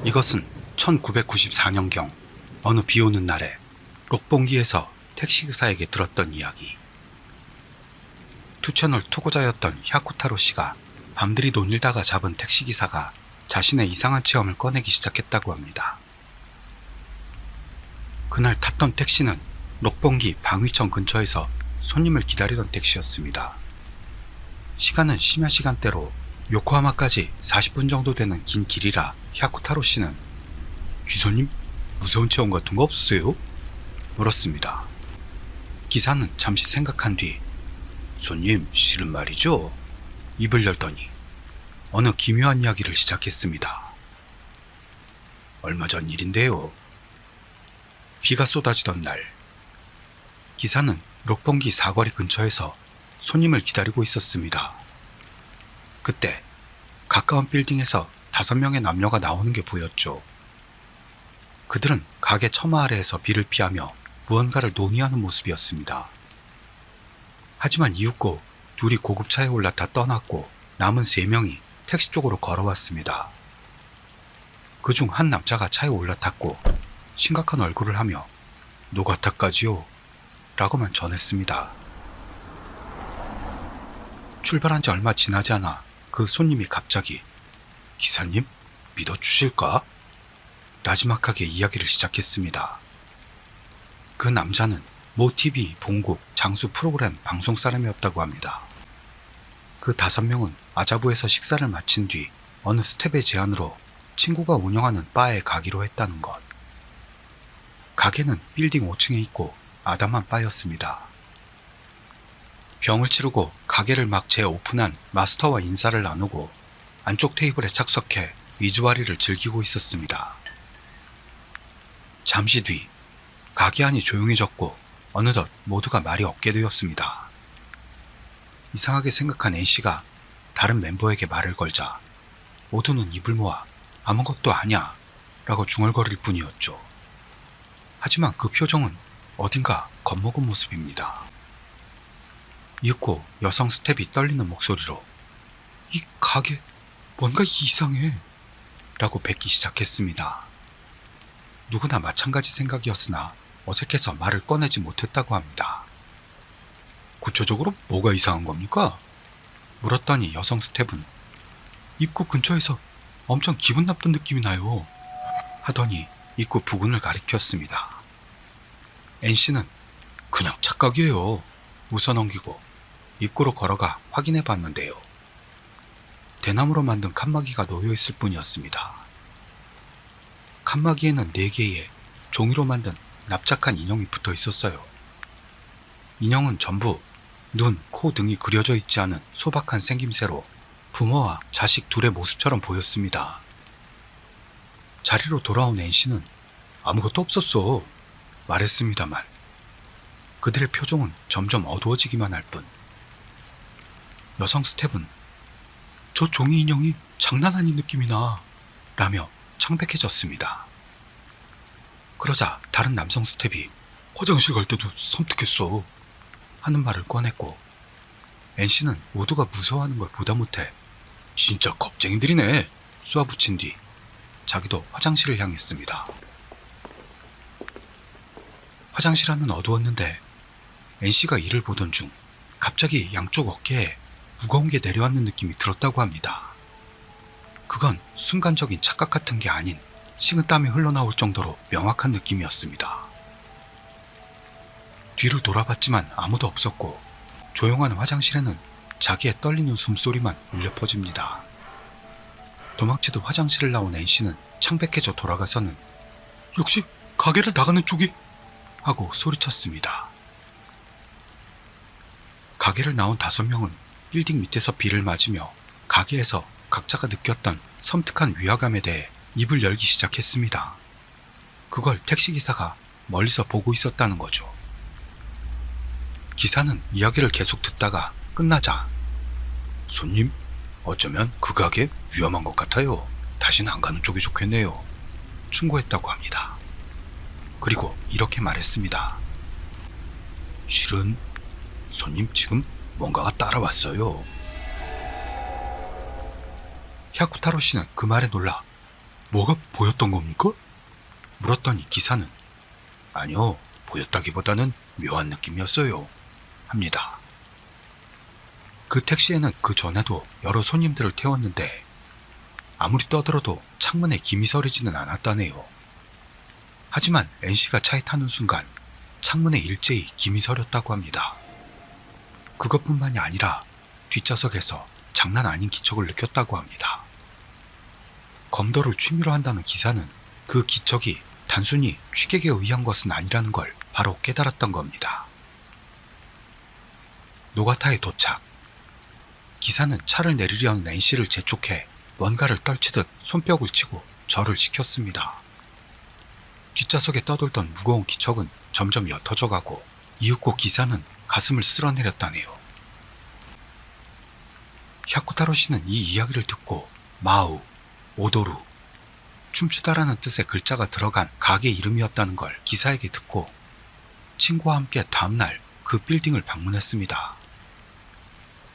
이것은 1994년경 어느 비오는 날에 롯본기에서 택시기사에게 들었던 이야기. 투채널 투고자였던 야쿠타로 씨가 밤들이 논일다가 잡은 택시기사가 자신의 이상한 체험을 꺼내기 시작했다고 합니다. 그날 탔던 택시는 록봉기 방위청 근처에서 손님을 기다리던 택시였습니다. 시간은 심야 시간대로 요코하마까지 40분 정도 되는 긴 길이라 야쿠타로 씨는 기사님, 무서운 체험 같은 거 없으세요? 물었습니다. 기사는 잠시 생각한 뒤 손님, 실은 말이죠. 입을 열더니 어느 기묘한 이야기를 시작했습니다. 얼마 전 일인데요. 비가 쏟아지던 날, 기사는 록봉기 사거리 근처에서 손님을 기다리고 있었습니다. 그때 가까운 빌딩에서 5명의 남녀가 나오는 게 보였죠. 그들은 가게 처마 아래에서 비를 피하며 무언가를 논의하는 모습이었습니다. 하지만 이윽고 둘이 고급차에 올라타 떠났고 남은 3명이 택시 쪽으로 걸어왔습니다. 그중 한 남자가 차에 올라탔고 심각한 얼굴을 하며 노가타까지요? 라고만 전했습니다. 출발한 지 얼마 지나지 않아 그 손님이 갑자기 기사님, 믿어주실까? 나지막하게 이야기를 시작했습니다. 그 남자는 모 TV 본국 장수 프로그램 방송 사람이었다고 합니다. 그 5명은 아자부에서 식사를 마친 뒤 어느 스텝의 제안으로 친구가 운영하는 바에 가기로 했다는 것. 가게는 빌딩 5층에 있고 아담한 바였습니다. 병을 치르고 가게를 막 재오픈한 마스터와 인사를 나누고 안쪽 테이블에 착석해 위주와리를 즐기고 있었습니다. 잠시 뒤 가게 안이 조용해졌고 어느덧 모두가 말이 없게 되었습니다. 이상하게 생각한 N씨가 다른 멤버에게 말을 걸자 모두는 입을 모아 아무것도 아냐 라고 중얼거릴 뿐이었죠. 하지만 그 표정은 어딘가 겁먹은 모습입니다. 이윽고 여성 스텝이 떨리는 목소리로 이 가게 뭔가 이상해 라고 뱉기 시작했습니다. 누구나 마찬가지 생각이었으나 어색해서 말을 꺼내지 못했다고 합니다. 구체적으로 뭐가 이상한 겁니까? 물었더니 여성 스텝은 입구 근처에서 엄청 기분 나쁜 느낌이 나요 하더니 입구 부근을 가리켰습니다. N씨는 그냥 착각이에요 웃어넘기고 입구로 걸어가 확인해 봤는데요. 대나무로 만든 칸막이가 놓여있을 뿐이었습니다. 칸막이에는 4개의 종이로 만든 납작한 인형이 붙어 있었어요. 인형은 전부 눈, 코 등이 그려져 있지 않은 소박한 생김새로 부모와 자식 둘의 모습처럼 보였습니다. 자리로 돌아온 N씨는 아무것도 없었어 말했습니다만 그들의 표정은 점점 어두워지기만 할 뿐. 여성 스텝은 저 종이 인형이 장난 아닌 느낌이 나 라며 창백해졌습니다. 그러자 다른 남성 스텝이 화장실 갈 때도 섬뜩했어 하는 말을 꺼냈고 N씨는 모두가 무서워하는 걸 보다 못해 진짜 겁쟁이들이네 쏘아붙인 뒤 자기도 화장실을 향했습니다. 화장실 안은 어두웠는데 N씨가 이를 보던 중 갑자기 양쪽 어깨에 무거운 게 내려앉는 느낌이 들었다고 합니다. 그건 순간적인 착각 같은 게 아닌 식은땀이 흘러나올 정도로 명확한 느낌이었습니다. 뒤를 돌아봤지만 아무도 없었고 조용한 화장실에는 자기의 떨리는 숨소리만 울려 퍼집니다. 도망치듯 화장실을 나온 N씨는 창백해져 돌아가서는 역시 가게를 나가는 쪽이 하고 소리쳤습니다. 가게를 나온 5명은 빌딩 밑에서 비를 맞으며 가게에서 각자가 느꼈던 섬뜩한 위화감에 대해 입을 열기 시작했습니다. 그걸 택시기사가 멀리서 보고 있었다는 거죠. 기사는 이야기를 계속 듣다가 끝나자 손님, 어쩌면 그 가게 위험한 것 같아요. 다시는 안 가는 쪽이 좋겠네요. 충고했다고 합니다. 그리고 이렇게 말했습니다. 실은 손님 지금 뭔가가 따라왔어요. 야쿠타로 씨는 그 말에 놀라 뭐가 보였던 겁니까? 물었더니 기사는 아니요, 보였다기보다는 묘한 느낌이었어요 합니다. 그 택시에는 그 전에도 여러 손님들을 태웠는데 아무리 떠들어도 창문에 김이 서리지는 않았다네요. 하지만 NC가 차에 타는 순간 창문에 일제히 김이 서렸다고 합니다. 그것뿐만이 아니라 뒷좌석에서 장난 아닌 기척을 느꼈다고 합니다. 검도를 취미로 한다는 기사는 그 기척이 단순히 취객에 의한 것은 아니라는 걸 바로 깨달았던 겁니다. 노가타에 도착. 기사는 차를 내리려는 NC를 재촉해 뭔가를 떨치듯 손뼉을 치고 절을 시켰습니다. 뒷좌석에 떠돌던 무거운 기척은 점점 옅어져 가고 이윽고 기사는 가슴을 쓸어내렸다네요. 샤쿠타로 씨는 이 이야기를 듣고 마우, 오도루, 춤추다라는 뜻의 글자가 들어간 가게 이름이었다는 걸 기사에게 듣고 친구와 함께 다음날 그 빌딩을 방문했습니다.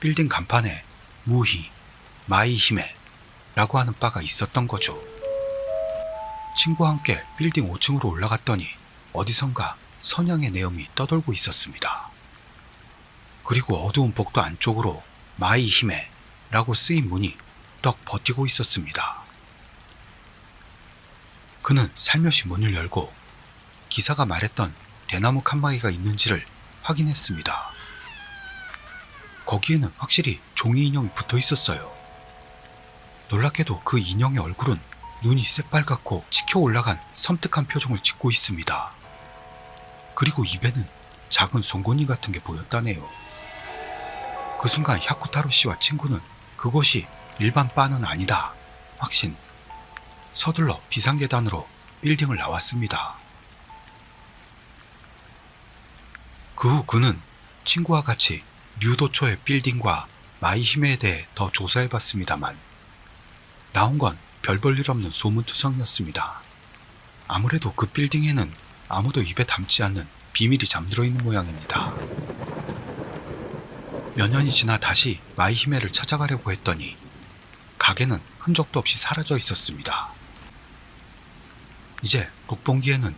빌딩 간판에 무히, 마이히메 라고 하는 바가 있었던 거죠. 친구와 함께 빌딩 5층으로 올라갔더니 어디선가 선양의 내음이 떠돌고 있었습니다. 그리고 어두운 복도 안쪽으로 마이히메 라고 쓰인 문이 떡 버티고 있었습니다. 그는 살며시 문을 열고 기사가 말했던 대나무 칸막이가 있는지를 확인했습니다. 거기에는 확실히 종이 인형이 붙어 있었어요. 놀랍게도 그 인형의 얼굴은 눈이 새빨갛고 치켜 올라간 섬뜩한 표정을 짓고 있습니다. 그리고 입에는 작은 송곳니 같은 게 보였다네요. 그 순간 야쿠타로 씨와 친구는 그곳이 일반 바는 아니다 확신. 서둘러 비상계단으로 빌딩을 나왔습니다. 그 후 그는 친구와 같이 류도초의 빌딩과 마이히메에 대해 더 조사해봤습니다만 나온 건 별 볼 일 없는 소문투성이었습니다. 아무래도 그 빌딩에는 아무도 입에 담지 않는 비밀이 잠들어 있는 모양입니다. 몇 년이 지나 다시 마이히메를 찾아가려고 했더니 가게는 흔적도 없이 사라져 있었습니다. 이제 녹봉기에는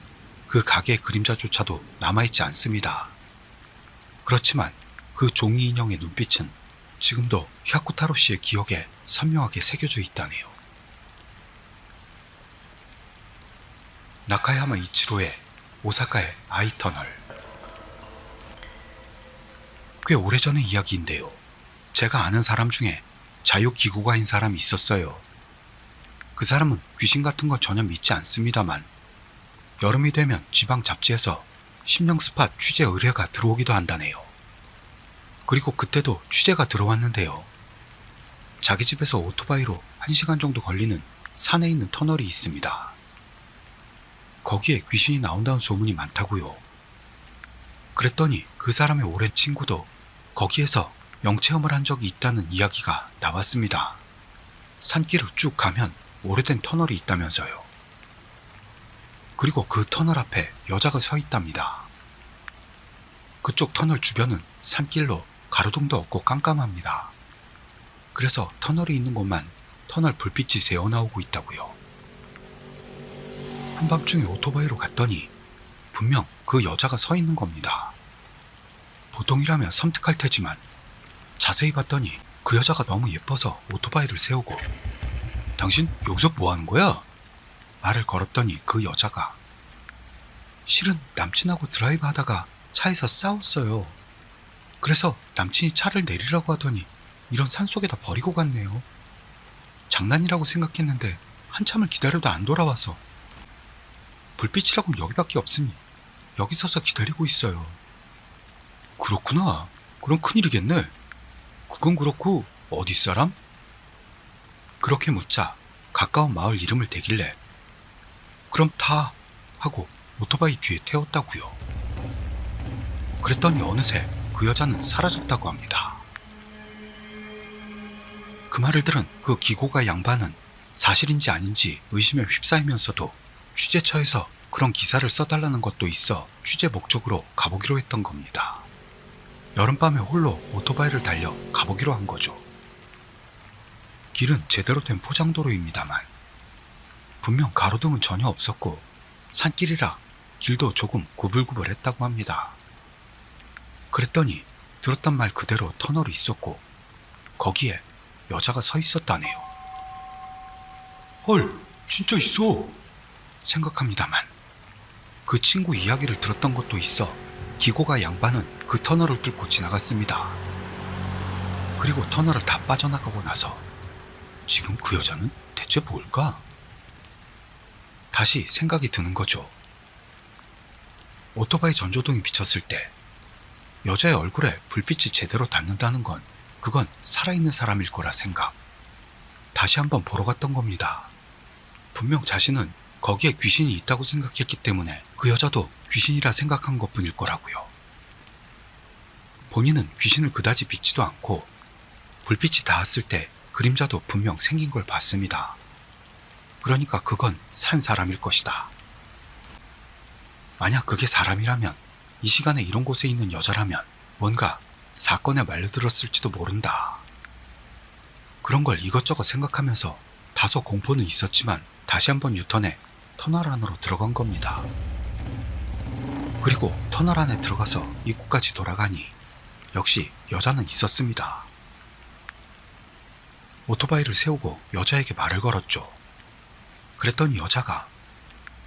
그 가게의 그림자조차도 남아있지 않습니다. 그렇지만 그 종이 인형의 눈빛은 지금도 야쿠타로 씨의 기억에 선명하게 새겨져 있다네요. 나카야마 이치로의 오사카의 아이터널. 꽤 오래전의 이야기인데요. 제가 아는 사람 중에 자유기구가인 사람이 있었어요. 그 사람은 귀신 같은 건 전혀 믿지 않습니다만 여름이 되면 지방 잡지에서 심령 스팟 취재 의뢰가 들어오기도 한다네요. 그리고 그때도 취재가 들어왔는데요. 자기 집에서 오토바이로 1시간 정도 걸리는 산에 있는 터널이 있습니다. 거기에 귀신이 나온다는 소문이 많다고요. 그랬더니 그 사람의 오랜 친구도 거기에서 영체험을 한 적이 있다는 이야기가 나왔습니다. 산길을 쭉 가면 오래된 터널이 있다면서요. 그리고 그 터널 앞에 여자가 서 있답니다. 그쪽 터널 주변은 산길로 가로등도 없고 깜깜합니다. 그래서 터널이 있는 곳만 터널 불빛이 새어나오고 있다고요. 한밤중에 오토바이로 갔더니 분명 그 여자가 서 있는 겁니다. 보통이라면 섬뜩할 테지만 자세히 봤더니 그 여자가 너무 예뻐서 오토바이를 세우고 당신 여기서 뭐 하는 거야? 말을 걸었더니 그 여자가 실은 남친하고 드라이브 하다가 차에서 싸웠어요. 그래서 남친이 차를 내리라고 하더니 이런 산속에다 버리고 갔네요. 장난이라고 생각했는데 한참을 기다려도 안 돌아와서 불빛이라고는 여기밖에 없으니 여기 서서 기다리고 있어요. 그렇구나. 그럼 큰일이겠네. 그건 그렇고 어디 사람? 그렇게 묻자 가까운 마을 이름을 대길래 그럼 타 하고 오토바이 뒤에 태웠다고요. 그랬더니 어느새 그 여자는 사라졌다고 합니다. 그 말을 들은 그 기고가 양반은 사실인지 아닌지 의심에 휩싸이면서도 취재처에서 그런 기사를 써달라는 것도 있어 취재 목적으로 가보기로 했던 겁니다. 여름밤에 홀로 오토바이를 달려 가보기로 한 거죠. 길은 제대로 된 포장도로입니다만 분명 가로등은 전혀 없었고 산길이라 길도 조금 구불구불했다고 합니다. 그랬더니 들었던 말 그대로 터널이 있었고 거기에 여자가 서 있었다네요. 헐, 진짜 있어! 생각합니다만 그 친구 이야기를 들었던 것도 있어 기고가 양반은 그 터널을 뚫고 지나갔습니다. 그리고 터널을 다 빠져나가고 나서 지금 그 여자는 대체 뭘까? 다시 생각이 드는 거죠. 오토바이 전조등이 비쳤을 때 여자의 얼굴에 불빛이 제대로 닿는다는 건 그건 살아있는 사람일 거라 생각. 다시 한번 보러 갔던 겁니다. 분명 자신은 거기에 귀신이 있다고 생각했기 때문에 그 여자도 귀신이라 생각한 것뿐일 거라고요. 본인은 귀신을 그다지 믿지도 않고 불빛이 닿았을 때 그림자도 분명 생긴 걸 봤습니다. 그러니까 그건 산 사람일 것이다. 만약 그게 사람이라면 이 시간에 이런 곳에 있는 여자라면 뭔가 사건에 말려들었을지도 모른다. 그런 걸 이것저것 생각하면서 다소 공포는 있었지만 다시 한번 유턴해 터널 안으로 들어간 겁니다. 그리고 터널 안에 들어가서 입구까지 돌아가니 역시 여자는 있었습니다. 오토바이를 세우고 여자에게 말을 걸었죠. 그랬더니 여자가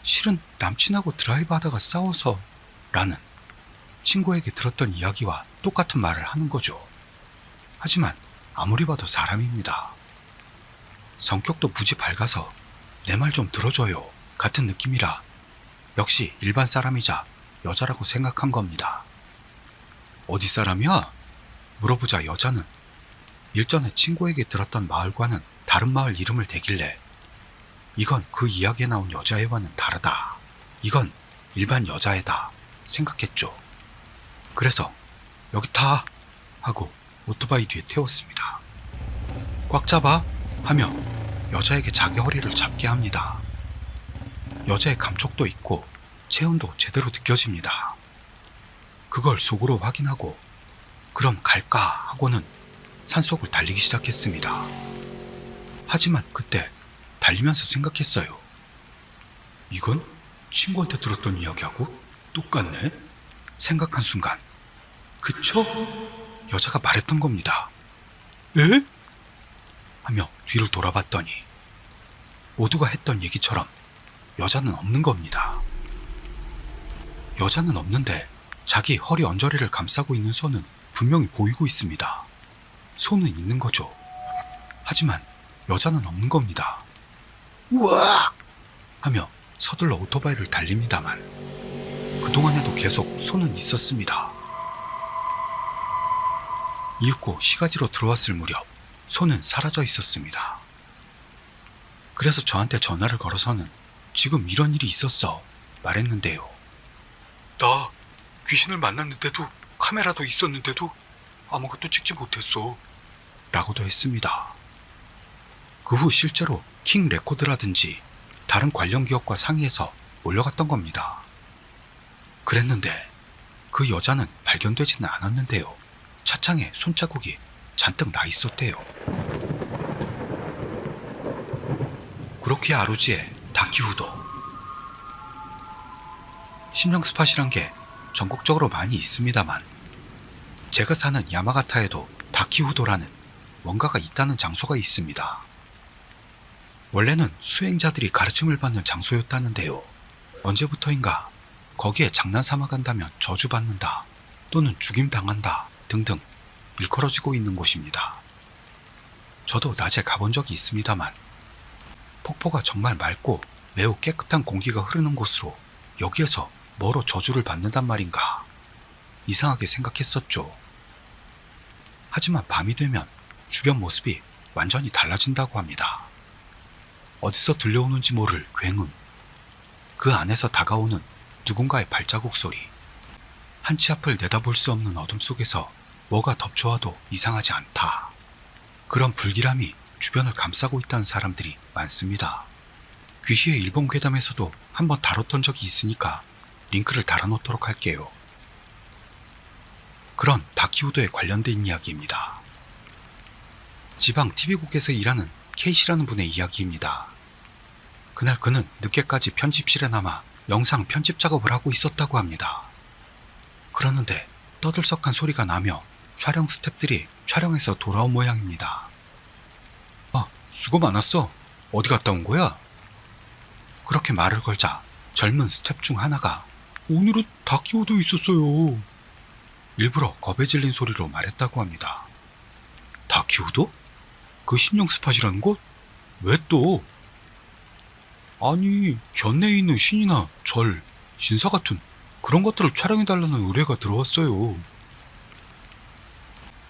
실은 남친하고 드라이브 하다가 싸워서 라는 친구에게 들었던 이야기와 똑같은 말을 하는 거죠. 하지만 아무리 봐도 사람입니다. 성격도 무지 밝아서 내 말 좀 들어줘요 같은 느낌이라 역시 일반 사람이자 여자라고 생각한 겁니다. 어디 사람이야? 물어보자 여자는 일전에 친구에게 들었던 마을과는 다른 마을 이름을 대길래 이건 그 이야기에 나온 여자애와는 다르다. 이건 일반 여자애다 생각했죠. 그래서 여기 타 하고 오토바이 뒤에 태웠습니다. 꽉 잡아 하며 여자에게 자기 허리를 잡게 합니다. 여자의 감촉도 있고 체온도 제대로 느껴집니다. 그걸 속으로 확인하고 그럼 갈까 하고는 산속을 달리기 시작했습니다. 하지만 그때 달리면서 생각했어요. 이건 친구한테 들었던 이야기하고 똑같네? 생각한 순간 그쵸? 여자가 말했던 겁니다. 에? 하며 뒤를 돌아봤더니 모두가 했던 얘기처럼 여자는 없는 겁니다. 여자는 없는데 자기 허리 언저리를 감싸고 있는 손은 분명히 보이고 있습니다. 손은 있는 거죠. 하지만 여자는 없는 겁니다. 우와! 하며 서둘러 오토바이를 달립니다만 그동안에도 계속 손은 있었습니다. 이윽고 시가지로 들어왔을 무렵 손은 사라져 있었습니다. 그래서 저한테 전화를 걸어서는 지금 이런 일이 있었어 말했는데요. 나 귀신을 만났는데도 카메라도 있었는데도 아무것도 찍지 못했어 라고도 했습니다. 그 후 실제로 킹 레코드라든지 다른 관련 기업과 상의해서 몰려갔던 겁니다. 그랬는데 그 여자는 발견되지는 않았는데요. 차창에 손자국이 잔뜩 나 있었대요. 그렇게 아루지에 다키후도 심령 스팟이란 게 전국적으로 많이 있습니다만 제가 사는 야마가타에도 다키후도라는 뭔가가 있다는 장소가 있습니다. 원래는 수행자들이 가르침을 받는 장소였다는데요. 언제부터인가 거기에 장난삼아 간다면 저주받는다 또는 죽임당한다 등등 일컬어지고 있는 곳입니다. 저도 낮에 가본 적이 있습니다만 폭포가 정말 맑고 매우 깨끗한 공기가 흐르는 곳으로 여기에서 뭐로 저주를 받는단 말인가 이상하게 생각했었죠. 하지만 밤이 되면 주변 모습이 완전히 달라진다고 합니다. 어디서 들려오는지 모를 굉음, 그 안에서 다가오는 누군가의 발자국 소리, 한 치 앞을 내다볼 수 없는 어둠 속에서 뭐가 덮쳐와도 이상하지 않다. 그런 불길함이 주변을 감싸고 있다는 사람들이 많습니다. 귀희의 일본 괴담에서도 한번 다뤘던 적이 있으니까 링크를 달아놓도록 할게요. 그런 다키우도에 관련된 이야기입니다. 지방 TV국에서 일하는 K씨라는 분의 이야기입니다. 그날 그는 늦게까지 편집실에 남아 영상 편집 작업을 하고 있었다고 합니다. 그러는데 떠들썩한 소리가 나며 촬영 스태프들이 촬영해서 돌아온 모양입니다. 아, 수고 많았어. 어디 갔다 온 거야? 그렇게 말을 걸자 젊은 스텝 중 하나가 오늘은 다키오도에 있었어요. 일부러 겁에 질린 소리로 말했다고 합니다. 다키오도? 그 심령 스팟이라는 곳? 왜 또? 아니, 견내에 있는 신이나 절, 신사 같은 그런 것들을 촬영해달라는 의뢰가 들어왔어요.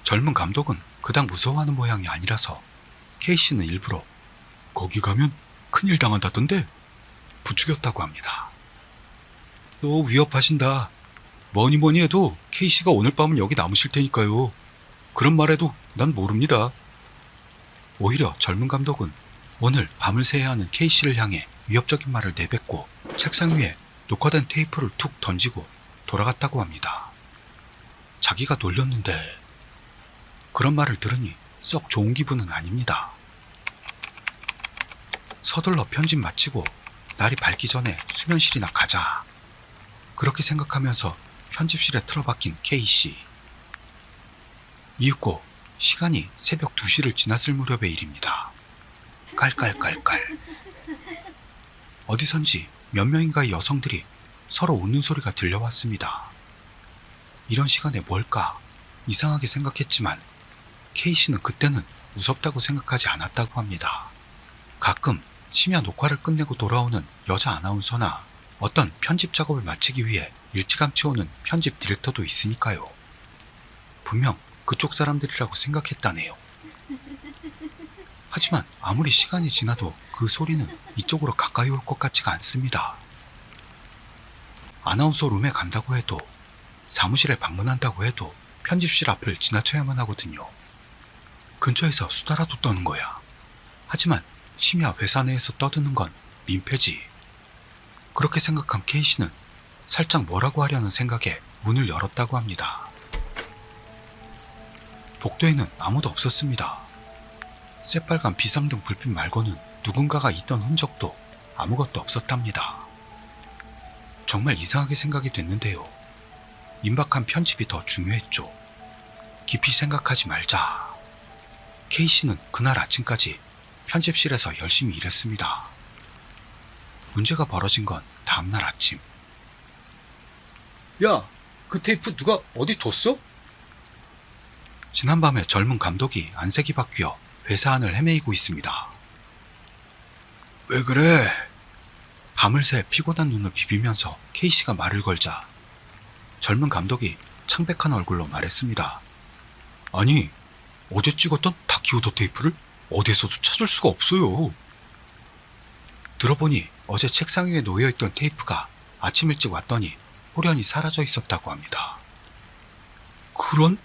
젊은 감독은 그닥 무서워하는 모양이 아니라서 K씨는 일부러 거기 가면 큰일 당한다던데 부추겼다고 합니다. 또 위협하신다. 뭐니 해도 K씨가 오늘 밤은 여기 남으실 테니까요. 그런 말해도 난 모릅니다. 오히려 젊은 감독은 오늘 밤을 새야 하는 K씨를 향해 위협적인 말을 내뱉고 책상 위에 녹화된 테이프를 툭 던지고 돌아갔다고 합니다. 자기가 놀렸는데 그런 말을 들으니 썩 좋은 기분은 아닙니다. 서둘러 편집 마치고 날이 밝기 전에 수면실이나 가자. 그렇게 생각하면서 편집실에 틀어박힌 K씨. 이윽고 시간이 새벽 2시를 지났을 무렵의 일입니다. 깔깔깔깔. 어디선지 몇 명인가의 여성들이 서로 웃는 소리가 들려왔습니다. 이런 시간에 뭘까 이상하게 생각했지만 K씨는 그때는 무섭다고 생각하지 않았다고 합니다. 가끔 심야 녹화를 끝내고 돌아오는 여자 아나운서나 어떤 편집 작업을 마치기 위해 일찌감치 오는 편집 디렉터도 있으니까요. 분명 그쪽 사람들이라고 생각했다네요. 하지만 아무리 시간이 지나도 그 소리는 이쪽으로 가까이 올 것 같지가 않습니다. 아나운서 룸에 간다고 해도 사무실에 방문한다고 해도 편집실 앞을 지나쳐야만 하거든요. 근처에서 수다라도 떠는 거야. 하지만 심야 회사 내에서 떠드는 건 민폐지. 그렇게 생각한 K씨는 살짝 뭐라고 하려는 생각에 문을 열었다고 합니다. 복도에는 아무도 없었습니다. 새빨간 비상등 불빛 말고는 누군가가 있던 흔적도 아무것도 없었답니다. 정말 이상하게 생각이 됐는데요. 임박한 편집이 더 중요했죠. 깊이 생각하지 말자. K씨는 그날 아침까지 편집실에서 열심히 일했습니다. 문제가 벌어진 건 다음날 아침. 야, 그 테이프 누가 어디 뒀어? 지난밤에 젊은 감독이 안색이 바뀌어 회사 안을 헤매이고 있습니다. 왜 그래? 밤을 새 피곤한 눈을 비비면서 K씨가 말을 걸자 젊은 감독이 창백한 얼굴로 말했습니다. 아니, 어제 찍었던 다키오도 테이프를 어디에서도 찾을 수가 없어요. 들어보니 어제 책상 위에 놓여있던 테이프가 아침 일찍 왔더니 호련히 사라져 있었다고 합니다. 그런?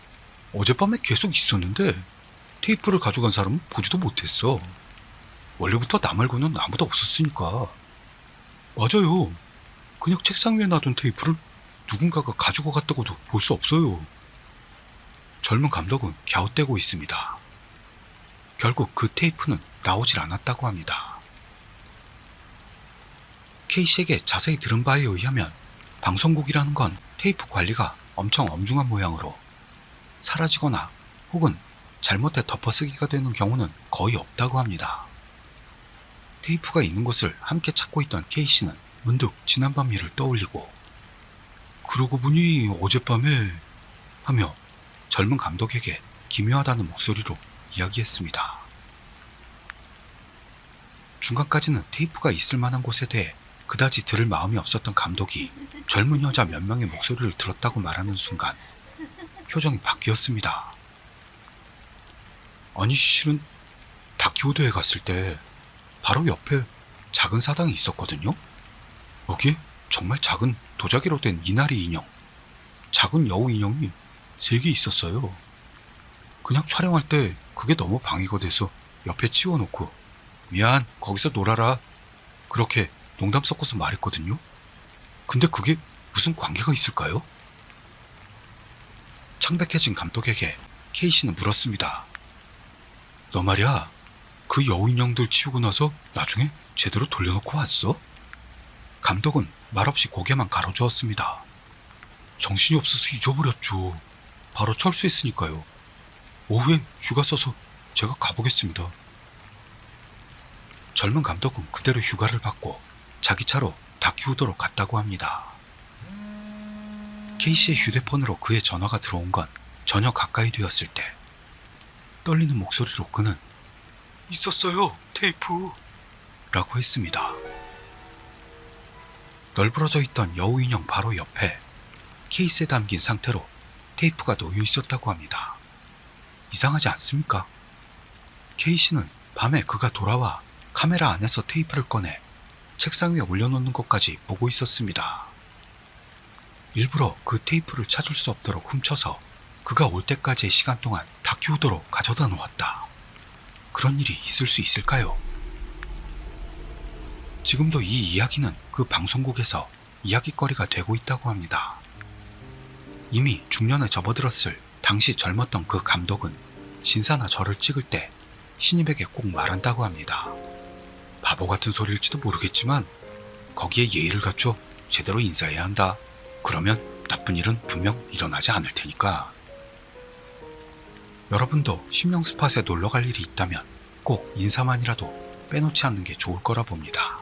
어젯밤에 계속 있었는데 테이프를 가져간 사람은 보지도 못했어. 원래부터 나 말고는 아무도 없었으니까. 맞아요. 그냥 책상 위에 놔둔 테이프를 누군가가 가지고 갔다고도 볼 수 없어요. 젊은 감독은 갸웃대고 있습니다. 결국 그 테이프는 나오질 않았다고 합니다. K씨에게 자세히 들은 바에 의하면 방송국이라는 건 테이프 관리가 엄청 엄중한 모양으로 사라지거나 혹은 잘못해 덮어쓰기가 되는 경우는 거의 없다고 합니다. 테이프가 있는 곳을 함께 찾고 있던 K씨는 문득 지난밤 일을 떠올리고 그러고 보니 어젯밤에 하며 젊은 감독에게 기묘하다는 목소리로 이야기했습니다. 중간까지는 테이프가 있을 만한 곳에 대해 그다지 들을 마음이 없었던 감독이 젊은 여자 몇 명의 목소리를 들었다고 말하는 순간 표정이 바뀌었습니다. 아니 실은 다키오도에 갔을 때 바로 옆에 작은 사당이 있었거든요. 거기에 정말 작은 도자기로 된 이나리 인형, 작은 여우 인형이 3개 있었어요. 그냥 촬영할 때 그게 너무 방해가 돼서 옆에 치워놓고 미안 거기서 놀아라 그렇게 농담 섞어서 말했거든요. 근데 그게 무슨 관계가 있을까요? 창백해진 감독에게 K씨는 물었습니다. 너 말이야 그 여우 인형들 치우고 나서 나중에 제대로 돌려놓고 왔어? 감독은 말없이 고개만 가로주었습니다. 정신이 없어서 잊어버렸죠. 바로 철수했으니까요. 오후에 휴가 써서 제가 가보겠습니다. 젊은 감독은 그대로 휴가를 받고 자기 차로 다큐우도로 갔다고 합니다. 케이씨의 휴대폰으로 그의 전화가 들어온 건 전혀 가까이 되었을 때 떨리는 목소리로 그는 있었어요, 테이프 라고 했습니다. 널브러져 있던 여우 인형 바로 옆에 케이스에 담긴 상태로 테이프가 놓여 있었다고 합니다. 이상하지 않습니까? 케이씨는 밤에 그가 돌아와 카메라 안에서 테이프를 꺼내 책상 위에 올려놓는 것까지 보고 있었습니다. 일부러 그 테이프를 찾을 수 없도록 훔쳐서 그가 올 때까지의 시간 동안 다큐우도로 가져다 놓았다. 그런 일이 있을 수 있을까요? 지금도 이 이야기는 그 방송국에서 이야깃거리가 되고 있다고 합니다. 이미 중년에 접어들었을 당시 젊었던 그 감독은 신사나 절을 찍을 때 신입에게 꼭 말한다고 합니다. 바보 같은 소리일지도 모르겠지만 거기에 예의를 갖춰 제대로 인사해야 한다. 그러면 나쁜 일은 분명 일어나지 않을 테니까. 여러분도 심령 스팟에 놀러 갈 일이 있다면 꼭 인사만이라도 빼놓지 않는 게 좋을 거라 봅니다.